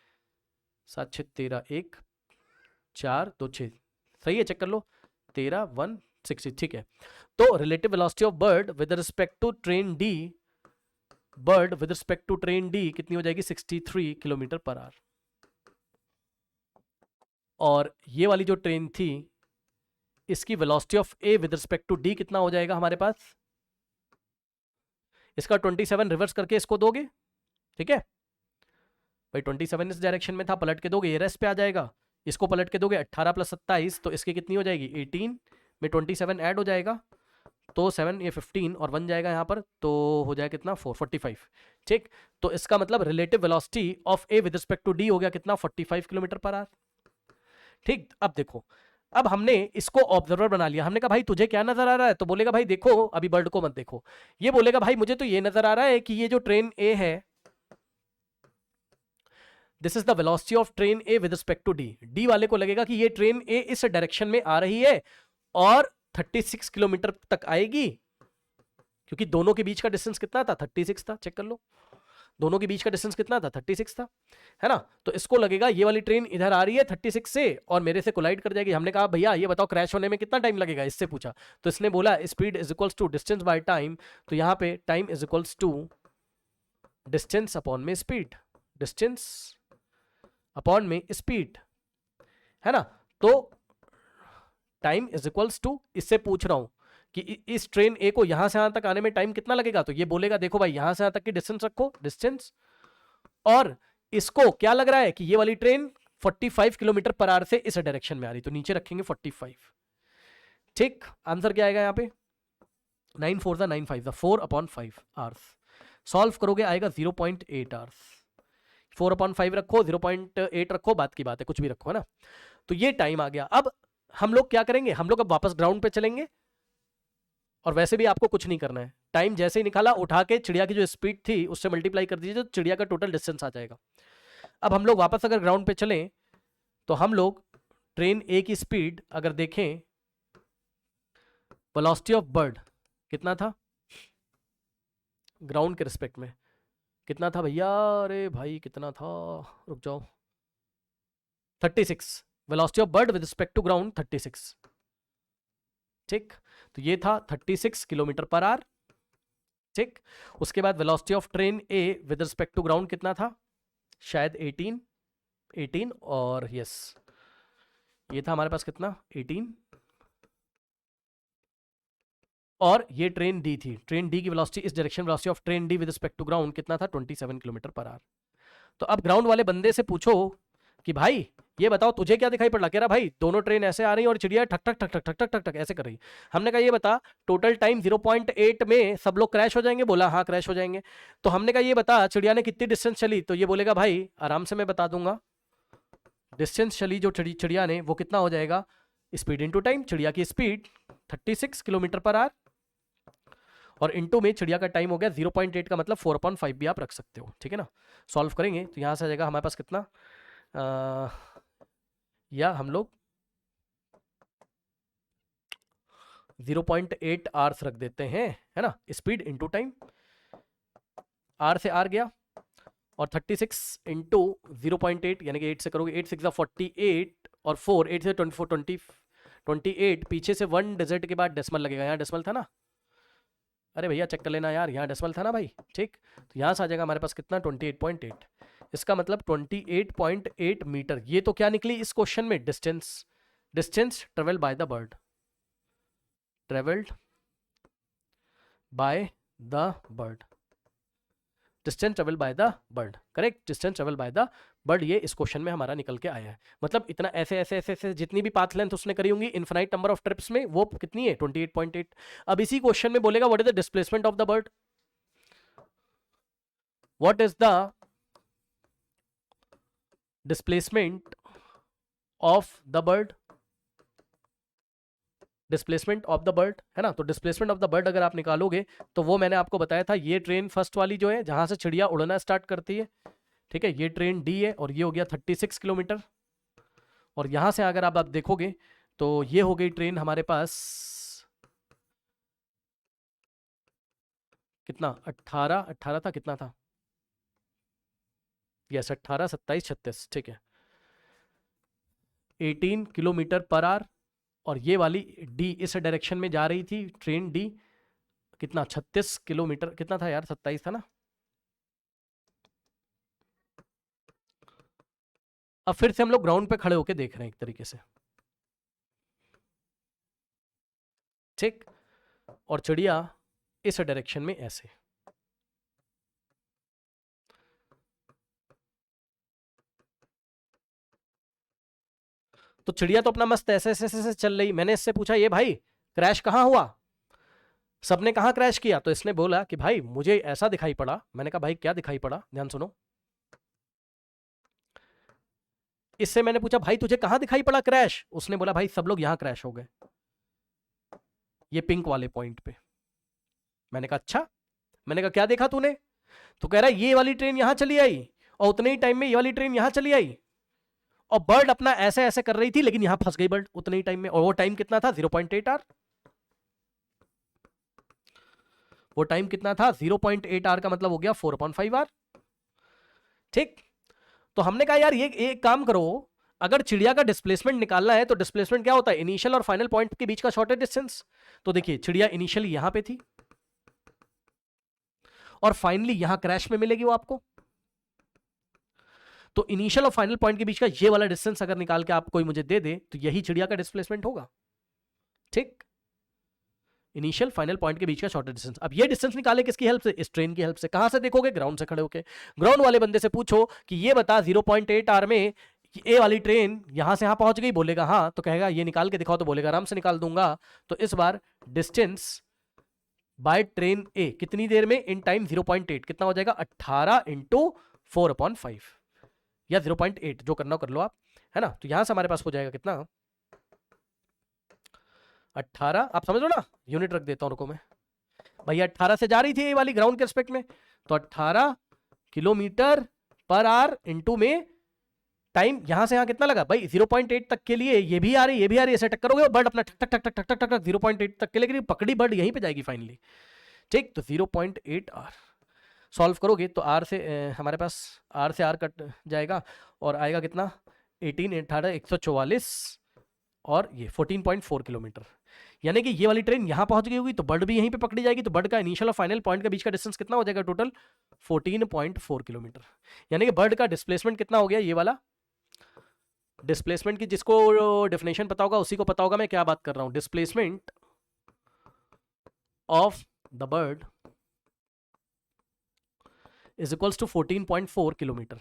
7 6 13, 1 4 2 6, सही है, चेक कर लो, 13 1 60, ठीक है। तो relative velocity of bird with respect to train d, bird with respect to train d कितनी हो जाएगी, 63 किलोमीटर पर आवर। और ये वाली जो ट्रेन थी, इसकी velocity of a with respect to D कितना हो जाएगा हमारे पास, इसका 27 रिवर्स करके इसको दोगे, ठीक है भाई, 27 इस डायरेक्शन में था, पलट के दोगे ये रेस्ट पे आ जाएगा, इसको पलट के दोगे 18 प्लस 27, तो इसकी कितनी हो जाएगी 18 में 27 ऐड हो जाएगा, तो 7 ये 15 और 1 जाएगा यहाँ पर, तो हो जाएगा कितना 445। ठीक, तो इसका मतलब relative velocity of a with respect to d हो गया कितना 45 किलोमीटर पर आवर। ठीक, अब देखो, अब हमने इसको ऑब्जर्वर बना लिया, हमने कहा भाई तुझे क्या नजर आ रहा है, तो बोलेगा भाई देखो, अभी बर्ड को मत देखो, ये बोलेगा भाई मुझे तो ये नजर आ रहा है कि ये जो ट्रेन ए है, this is the velocity of train A with respect to d. D वाले को लगेगा कि ये ट्रेन ए इस डायरेक्शन में आ रही है और 36 किलोमीटर तक आएगी, क्योंकि दोनों के बीच का डिस्टेंस कितना था 36 था, चेक कर लो, दोनों के बीच का डिस्टेंस कितना था 36 था, है ना। तो इसको लगेगा ये वाली ट्रेन इधर आ रही है 36 से और मेरे से कोलाइड कर जाएगी। हमने कहा भैया ये बताओ क्रैश होने में कितना टाइम लगेगा, इससे पूछा, तो इसने बोला speed is equals to distance by time, तो यहां पे time is equals to distance upon में स्पीड, डिस्टेंस अपॉन में स्पीड, है ना। तो टाइम इज इक्वल्स टू, इससे पूछ रहा हूं कि इस ट्रेन ए को यहां से यहां तक आने में टाइम कितना लगेगा, तो ये बोलेगा देखो भाई यहां से यहां तक की डिस्टेंस रखो, डिस्टेंस, और इसको क्या लग रहा है कि ये वाली ट्रेन 45 किलोमीटर पर आवर से इस डायरेक्शन में आ रही, तो नीचे रखेंगे 45। ठीक, आंसर क्या आएगा यहाँ पे 9 4 जा 9 5 जा 4/5 आवर्स, सॉल्व करोगे आएगा 0.8 आवर्स। 4/5 रखो, 0.8 रखो, बात की बात है, कुछ भी रखो, है ना। तो ये टाइम आ गया। अब हम लोग क्या करेंगे, हम लोग अब वापस ग्राउंड पे चलेंगे, और वैसे भी आपको कुछ नहीं करना है, टाइम जैसे ही निकाला उठा के चिड़िया की जो स्पीड थी उससे मल्टीप्लाई कर दीजिए, तो चिड़िया का टोटल डिस्टेंस आ जाएगा। अब हम लोग वापस अगर ग्राउंड पे चलें तो हम लोग ट्रेन ए की स्पीड अगर देखें, वेलोसिटी ऑफ बर्ड कितना था ग्राउंड के रिस्पेक्ट में, कितना था भैया, अरे भाई कितना था, रुक जाओ, 36, velocity of bird with respect to ground 36। ठीक, तो ये था 36 किलोमीटर पर आवर। ठीक, उसके बाद velocity of train A with respect to ground कितना था, शायद 18 और यस ये था हमारे पास कितना 18, और ये ट्रेन डी थी, ट्रेन डी की वेलोसिटी इस direction, velocity of train d with respect to ground कितना था 27 किलोमीटर पर आवर। तो अब ग्राउंड वाले बंदे से पूछो कि भाई ये बताओ तुझे क्या दिखाई पड़ रहा, कह रहा भाई दोनों ट्रेन ऐसे आ रही और चिड़िया ठक ठक ठक ठक ठक ठक ठक ठक ऐसे कर रही। हमने कहा ये बता टोटल टाइम 0.8 में सब लोग क्रैश हो जाएंगे, बोला हाँ क्रैश हो जाएंगे। तो हमने कहा ये बता चिड़िया ने कितनी डिस्टेंस चली, तो ये बोलेगा भाई आराम से मैं बता दूंगा, डिस्टेंस चली जो चिड़िया ने वो कितना हो जाएगा, स्पीड इंटू टाइम, चिड़िया की स्पीड 36 किलोमीटर पर आवर और इंटू में चिड़िया का टाइम हो गया 0.8 का मतलब 4/5 भी आप रख सकते हो। ठीक है ना, सॉल्व करेंगे तो यहां से आ जाएगा हमारे पास कितना, या हम लोग 0.8 आवर्स रख देते हैं, है ना, स्पीड इंटू टाइम, आर से आर गया और 36 इंटू 0.8 यानी कि 8 से करोगे, 8 6 48 और 4 8 से 24 28, पीछे से 1 डिजिट के बाद डेसिमल लगेगा, यहाँ डेसिमल था ना, अरे भैया चेक कर लेना यार, यहाँ डेसिमल था ना भाई। ठीक, तो यहाँ से आ जाएगा हमारे पास कितना 28.8, इसका मतलब 28.8 मीटर। ये तो क्या निकली इस क्वेश्चन में, distance, distance travel by the bird, travelled by the bird, distance travel by the bird, correct, distance travel by the bird, ये इस क्वेश्चन में हमारा निकल के आया है। मतलब इतना ऐसे ऐसे ऐसे ऐसे जितनी भी पाथ लेंथ उसने करी होंगी इनफिनाइट नंबर ऑफ ट्रिप्स में, वो कितनी है 28.8। अब इसी क्वेश्चन में बोलेगा what is the displacement of the bird, what is the displacement of the bird, displacement of the bird, है ना। तो डिस्प्लेसमेंट ऑफ द बर्ड अगर आप निकालोगे तो वो मैंने आपको बताया था, ये ट्रेन फर्स्ट वाली जो है जहां से चिड़िया उड़ना स्टार्ट करती है, ठीक है, ये ट्रेन डी है और ये हो गया 36 किलोमीटर, और यहां से अगर आप देखोगे तो ये हो गई ट्रेन हमारे पास कितना 18 था, कितना था, यस 18 27 36, ठीक है 18 किलोमीटर पर आवर, और ये वाली डी इस डायरेक्शन में जा रही थी ट्रेन डी, कितना 36 किलोमीटर, कितना था यार 27 था ना। अब फिर से हम लोग ग्राउंड पे खड़े होके देख रहे हैं एक तरीके से, ठीक, और चिड़िया इस डायरेक्शन में ऐसे, तो चिड़िया तो अपना मस्त ऐसे ऐसे ऐसे चल रही, मैंने इससे पूछा ये भाई क्रैश कहां हुआ, सबने कहाँ क्रैश किया? तो इसने बोला कि भाई मुझे ऐसा दिखाई पड़ा। मैंने कहा भाई क्या दिखाई पड़ा, ध्यान सुनो। इससे मैंने पूछा भाई तुझे कहां दिखाई पड़ा क्रैश? उसने बोला भाई सब लोग यहां क्रैश हो गए, ये पिंक वाले पॉइंट पे। मैंने कहा अच्छा। मैंने कहा क्या देखा तूने? तो कह रहा है ये वाली ट्रेन यहां चली आई और उतने ही टाइम में ये वाली ट्रेन यहां चली आई और बर्ड अपना ऐसे ऐसे कर रही थी, लेकिन यहां फंस गई बर्ड उतने ही टाइम में। और वो टाइम कितना था? 0.8 आवर। वो टाइम कितना था? 0.8 आवर का मतलब हो गया 4/5 आवर। ठीक। तो हमने कहा यार ये एक काम करो, अगर चिड़िया का डिस्प्लेसमेंट निकालना है तो डिस्प्लेसमेंट क्या होता है? इनिशियल और फाइनल पॉइंट के बीच का शॉर्टेस्ट डिस्टेंस। तो देखिए चिड़िया इनिशियली यहां पे थी और फाइनली यहां क्रैश में मिलेगी वो आपको। तो इनिशियल और फाइनल पॉइंट के बीच का ये वाला डिस्टेंस अगर निकाल के आप कोई मुझे दे दे तो यही चिड़िया का डिस्प्लेसमेंट होगा। ठीक। इनिशियल फाइनल पॉइंट के बीच का शॉर्टेस्ट डिस्टेंस। अब ये डिस्टेंस निकाले किसकी हेल्प से? इस ट्रेन की हेल्प से। कहां से देखोगे? ग्राउंड से खड़े होके। ग्राउंड वाले बंदे से पूछो कि ये बता 0.8 आवर में ए वाली ट्रेन यहां से यहां पहुंच गई, बोलेगा हाँ, तो कहेगा ये निकाल के दिखाओ, तो बोलेगा आराम से निकाल दूंगा। तो इस बार डिस्टेंस बाय ट्रेन ए कितनी देर में? इन टाइम 0.8 कितना हो जाएगा? 18 इंटू 4/5 या 0.8, जो करना कर लो आप, है ना। तो यहां से हमारे पास हो जाएगा कितना? 18। आप समझ लो ना, यूनिट रख देता हूं, रुको मैं। भैया 18 से जा रही थी ये वाली ग्राउंड के रिस्पेक्ट में, तो 18 किलोमीटर पर आवर इंटू में टाइम यहां से यहां कितना लगा भाई? 0.8 तक के लिए ये भी आ रही, ये भी आ रही, ऐसे टक्कर करोगे, बर्ड अपना ठक ठक ठक ठक ठक ठक 0.8 तक के लिए पकड़ी, बर्ड यहीं पे जाएगी फाइनली। ठीक। तो 0.8 आर सॉल्व करोगे तो आर से हमारे पास आर से आर कट जाएगा और आएगा कितना? 18 18 144 और ये 14.4 किलोमीटर। यानी कि ये वाली ट्रेन यहां पहुंच गई होगी तो बर्ड भी यहीं पे पकड़ी जाएगी, तो बर्ड का इनिशियल और फाइनल पॉइंट के बीच का डिस्टेंस कितना हो जाएगा? Total 14.4 kilometre. यानी कि बर्ड का डिस्प्लेसमेंट कितना हो गया? ये वाला डिस्प्लेसमेंट की जिसको डेफिनेशन पता होगा उसी को पता होगा मैं क्या बात कर रहा हूं। Displacement of the bird is equals to 14.4 kilometre.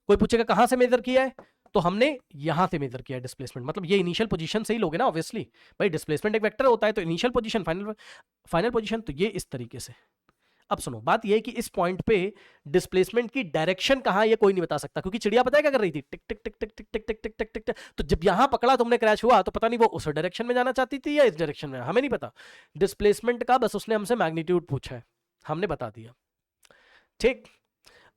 कोई पूछेगा कहां से मेजर किया है? तो हमने यहां से मेजर किया है डिस्प्लेसमेंट, मतलब ये इनिशियल पोजीशन से ही लोगे ना ऑब्वियसली। भाई डिस्प्लेसमेंट एक वेक्टर होता है, तो इनिशियल पोजीशन, फाइनल पोजीशन, तो ये इस तरीके से। अब सुनो, बात ये है कि इस पॉइंट पे डिस्प्लेसमेंट की डायरेक्शन कहां ये कोई नहीं बता सकता, क्योंकि चिड़िया पता है क्या कर रही थी? टिक टिक टिक टिक टिक टिक टिक टिक टिक टिक टिक। तो जब यहां पकड़ा तुमने क्रैश हुआ, तो पता नहीं वो उस डायरेक्शन में जाना चाहती थी या इस डायरेक्शन में, हमें नहीं पता। डिस्प्लेसमेंट का बस उसने हमसे मैग्नीट्यूड पूछा है, हमने बता दिया। ठीक।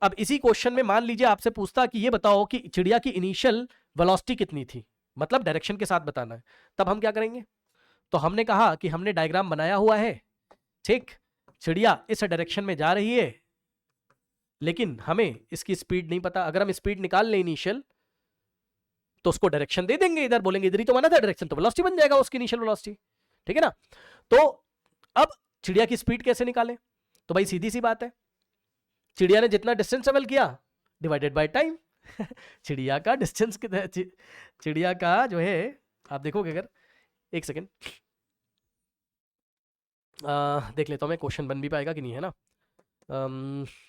अब इसी क्वेश्चन में मान लीजिए आपसे पूछता कि ये बताओ कि चिड़िया की इनिशियल वेलोसिटी कितनी थी, मतलब डायरेक्शन के साथ बताना है, तब हम क्या करेंगे? तो हमने कहा कि हमने डायग्राम बनाया हुआ है। ठीक। चिड़िया इस डायरेक्शन में जा रही है, लेकिन हमें इसकी स्पीड नहीं पता। अगर हम स्पीड निकाल लें इनिशियल, तो उसको डायरेक्शन दे देंगे, इधर बोलेंगे इधर ही तो माना था डायरेक्शन, तो वेलोसिटी बन जाएगा उसकी इनिशियल वेलोसिटी। ठीक है ना। तो अब चिड़िया की स्पीड कैसे निकालें? तो भाई सीधी सी बात है, चिड़िया ने जितना डिस्टेंस ट्रेवल किया डिवाइडेड बाय टाइम। चिड़िया का डिस्टेंस कितना? चिड़िया का जो है, आप देखोगे अगर, एक सेकेंड देख लेता हूं मैं, क्वेश्चन बन भी पाएगा कि नहीं, है ना।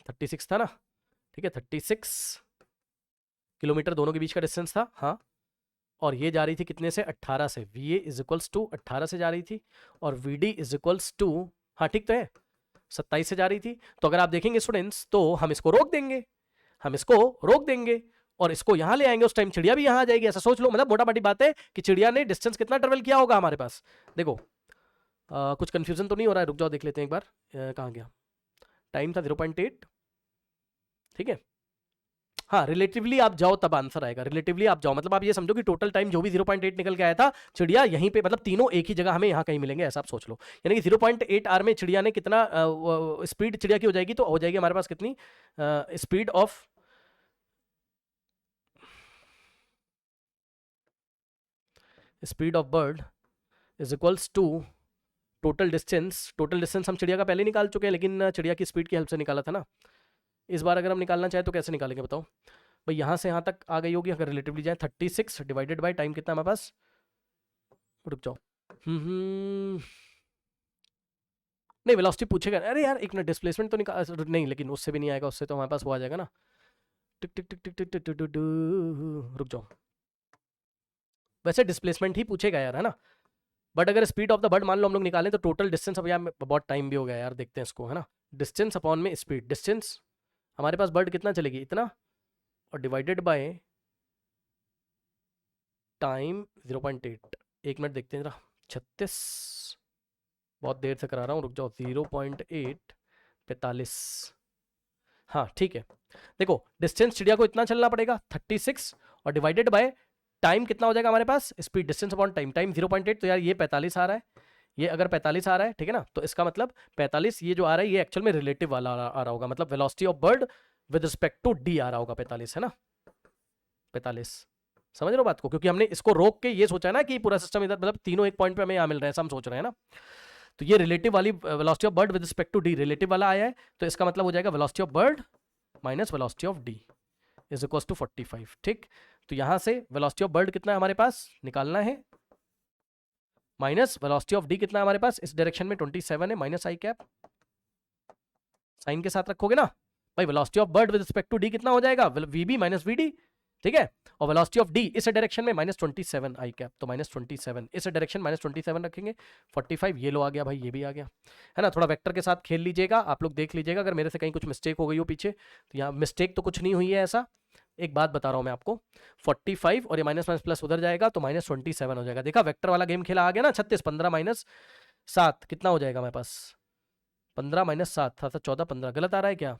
36 था ना, ठीक है, 36 किलोमीटर दोनों के बीच का डिस्टेंस था, हाँ। और ये जा रही थी कितने से? 18 से। V a is equals to 18 से जा रही थी और v d is equals to, हाँ ठीक तो है, 27 से जा रही थी। तो अगर आप देखेंगे स्टूडेंट्स, तो हम इसको रोक देंगे, हम इसको रोक देंगे और इसको यहां ले आएंगे, उस टाइम चिड़िया भी यहां आ जाएगी। ऐसा सोच लो, मतलब मोटा मोटी बात है कि चिड़िया ने डिस्टेंस कितना ट्रेवल किया होगा हमारे पास। देखो कुछ कंफ्यूजन तो नहीं हो रहा है? रुक जाओ देख लेते हैं एक बार, कहाँ गया? टाइम था 0.8, ठीक है। हाँ, रिलेटिवली आप जाओ तब आंसर आएगा, रिलेटिवली आप जाओ, मतलब आप ये समझो कि टोटल टाइम जो भी 0.8 निकल के आया था, चिड़िया यहीं पे, मतलब तीनों एक ही जगह हमें यहाँ कहीं मिलेंगे, ऐसा आप सोच लो। यानी कि 0.8 आर में चिड़िया ने कितना स्पीड चिड़िया की हो जाएगी, तो हो जाएगी हमारे पास कितनी speed of, speed of bird is equals to total distance. Total distance हम चिड़िया का पहले निकाल चुके हैं, लेकिन चिड़िया की स्पीड की हेल्प से निकाला था ना। इस बार अगर हम निकालना चाहें तो कैसे निकालेंगे बताओ? भाई यहाँ से यहाँ तक आ गई होगी, अगर रिलेटिवली जाए 36 डिवाइडेड बाय टाइम कितना हमारे पास? रुक जाओ, नहीं वेलोसिटी पूछेगा, अरे यार एक मिनट, डिस्प्लेसमेंट तो निकाल नहीं, लेकिन उससे भी नहीं आएगा, उससे तो हमारे पास वो आ जाएगा ना, टिक टिक टिक टिक टिक टिक टिक टिक, रुक जाओ, वैसे डिस्प्लेसमेंट ही पूछेगा यार, है ना। बट अगर स्पीड ऑफ द बर्ड मान लो हम लोग निकालें तो टोटल डिस्टेंस, अब यार बहुत टाइम भी हो गया यार, देखते हैं इसको, है ना। डिस्टेंस अपॉन में स्पीड, डिस्टेंस हमारे पास बर्ड कितना चलेगी, इतना, और डिवाइडेड बाय टाइम 0.8। एक मिनट देखते हैं जरा, 36, बहुत देर से करा रहा हूँ, रुक जाओ, 0.8 45, हाँ ठीक है। देखो डिस्टेंस चिड़िया को इतना चलना पड़ेगा 36, और डिवाइडेड बाय टाइम कितना हो जाएगा हमारे पास, speed, distance upon time, time 0.8, तो यार ये 45 आ रहा है, ये अगर 45 आ रहा है, ठीक है ना, तो इसका मतलब 45, ये जो आ रहा है ये एक्चुअल में रिलेटिव वाला आ रहा होगा, मतलब velocity of bird with respect to D आ रहा होगा 45, है ना, 45, समझ रहे हो बात को, क्योंकि हमने इसको रोक के ये सोचा है ना कि पूरा सिस्टम इधर, मतलब तीनों एक पॉइंट पे हमें यहाँ मिल रहे हैं, हम सोच रहे हैं ना। तो ये रिलेटिव वाली velocity of bird with respect to d, relative वाला आया है, तो इसका मतलब हो जाएगा velocity of bird minus velocity of d is equal to 45, ठीक। तो यहां से वेलोसिटी ऑफ बर्ड कितना है हमारे पास निकालना है, माइनस वेलोसिटी ऑफ डी कितना है हमारे पास, इस डायरेक्शन में 27 है, माइनस आई कैप, साइन के साथ रखोगे ना भाई, velocity of bird with respect to D कितना हो जाएगा, वीबी माइनस वीडी, ठीक है, और वेलोसिटी ऑफ डी इस डायरेक्शन में -27 आई कैप, तो -27, इस डायरेक्शन -27 रखेंगे, 45 ये लो आ गया भाई, ये भी आ गया, है ना। थोड़ा वेक्टर के साथ खेल लीजिएगा, आप लोग देख लीजिएगा अगर मेरे से कहीं कुछ मिस्टेक हो गई हो पीछे, तो यहाँ मिस्टेक तो कुछ नहीं हुई है ऐसा, एक बात बता रहा हूं मैं आपको, 45 और ये माइनस माइनस प्लस उधर जाएगा तो -27 हो जाएगा, देखा वेक्टर वाला गेम खेला, आ गया ना, 36, 15 माइनस 7 कितना हो जाएगा हमारे पास, 15 माइनस 7 था 14, 15 गलत आ रहा है क्या,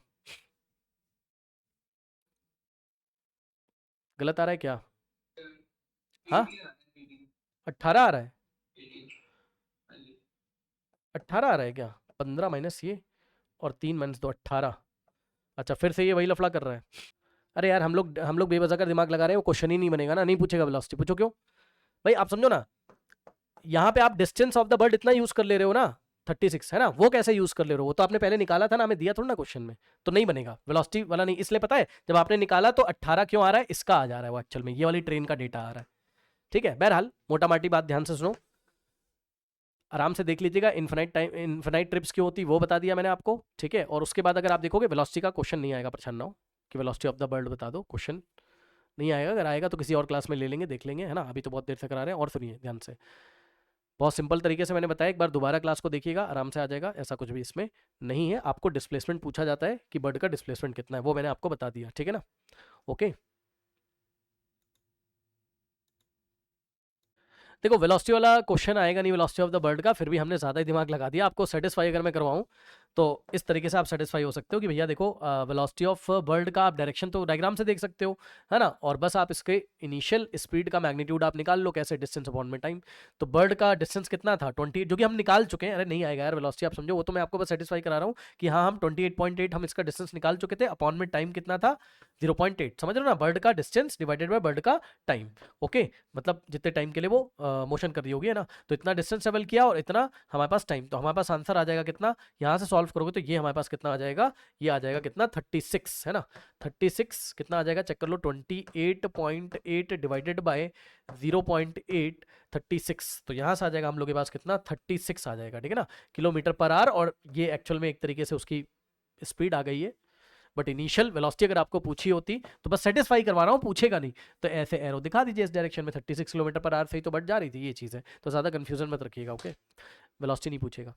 गलत आ रहा है क्या, हाँ 18 आ रहा है, 18 आ रहा है क्या, 15 माइनस ये और 3 माइनस 2 18, अच्छा फिर से ये वही लफड़ा कर रहा है, अरे यार हम लोग बेवजह का दिमाग लगा रहे हैं, वो क्वेश्चन ही नहीं बनेगा ना, नहीं पूछेगा वेलोसिटी, पूछो क्यों भाई, आप समझो ना, यहाँ पे आप डिस्टेंस ऑफ द बर्ड इतना यूज कर ले रहे हो ना 36, है ना, वो कैसे यूज कर ले रहे हो, वो तो आपने पहले निकाला था ना, हमें दिया थोड़ा ना क्वेश्चन में, तो नहीं बनेगा वेलोसिटी वाला, नहीं, इसलिए पता है जब आपने निकाला तो 18 क्यों आ रहा है, इसका आ जा रहा है वो एक्चुअल में, ये वाली ट्रेन का डेटा आ रहा है, ठीक है। बहरहाल मोटा माटी बात ध्यान से सुनो, आराम से देख लीजिएगा, इन्फिनाइट ट्रिप्स क्यों होती वो बता दिया मैंने आपको, ठीक है। और उसके बाद अगर आप देखोगे वेलोसिटी का क्वेश्चन नहीं आएगा, परेशान ना हो कि वेलोसिटी ऑफ द बर्ड बता दो, क्वेश्चन नहीं आएगा, अगर आएगा तो किसी और क्लास में ले लेंगे, देख लेंगे, है ना, अभी तो बहुत देर से करा रहे हैं। और सुनिए ध्यान से, बहुत सिंपल तरीके से मैंने बताया, एक बार दोबारा क्लास को देखिएगा, आराम से आ जाएगा, ऐसा कुछ भी इसमें नहीं है। आपको डिस्प्लेसमेंट पूछा जाता है कि बर्ड का डिस्प्लेसमेंट कितना है, वो मैंने आपको बता दिया, ठीक है ना, ओके। देखो वेलोसिटी वाला क्वेश्चन आएगा नहीं वेलोसिटी ऑफ द बर्ड का, फिर भी हमने ज़्यादा ही दिमाग लगा दिया, आपको सेटिस्फाई अगर मैं करवाऊँ तो इस तरीके से आप सेटिस्फाई हो सकते हो कि भैया देखो वेलोसिटी ऑफ बर्ड का आप डायरेक्शन तो डायग्राम से देख सकते हो, है ना, और बस आप इसके इनिशियल स्पीड का मैग्नीट्यूड आप निकाल लो, कैसे, डिस्टेंस अपॉन में टाइम, तो बर्ड का डिस्टेंस कितना था 28, जो कि हम निकाल चुके हैं, अरे नहीं आएगा यार वेलोसिटी, आप समझो, वो तो मैं आपको बस सेटिस्फाई करा रहा हूँ कि हाँ हम 28.8 हम इसका डिस्टेंस निकाल चुके थे, अपॉन में टाइम कितना था 0.8, समझ रहे हो ना, बर्ड का डिस्टेंस डिवाइडेड बाय बर्ड का टाइम, ओके, मतलब जितने टाइम के लिए वो मोशन कर रही होगी, है ना, तो इतना डिस्टेंस ट्रेवल किया और इतना हमारे पास टाइम, तो हमारे पास आंसर आ जाएगा कितना, यहाँ से सॉल्व करोगे तो ये हमारे पास कितना आ जाएगा, ये आ जाएगा कितना 36, है ना, 36 कितना आ जाएगा चेक कर लो, 28.8 डिवाइडेड बाय 0.8, 36, तो यहाँ से आ जाएगा हम लोग के पास कितना 36 आ जाएगा, ठीक है ना, किलोमीटर पर आवर, और ये एक्चुअल में एक तरीके से उसकी स्पीड आ गई है, बट इनिशियल वेलोसिटी अगर आपको पूछी होती तो बस सेटिस्फाई करवा रहा हूँ, पूछेगा नहीं, तो ऐसे एरो दिखा दीजिए इस डायरेक्शन में, 36 किलोमीटर पर आवर से ही तो बढ़ जा रही थी ये चीज़ है, तो ज़्यादा कंफ्यूजन मत रखिएगा, ओके, वेलोसिटी नहीं पूछेगा।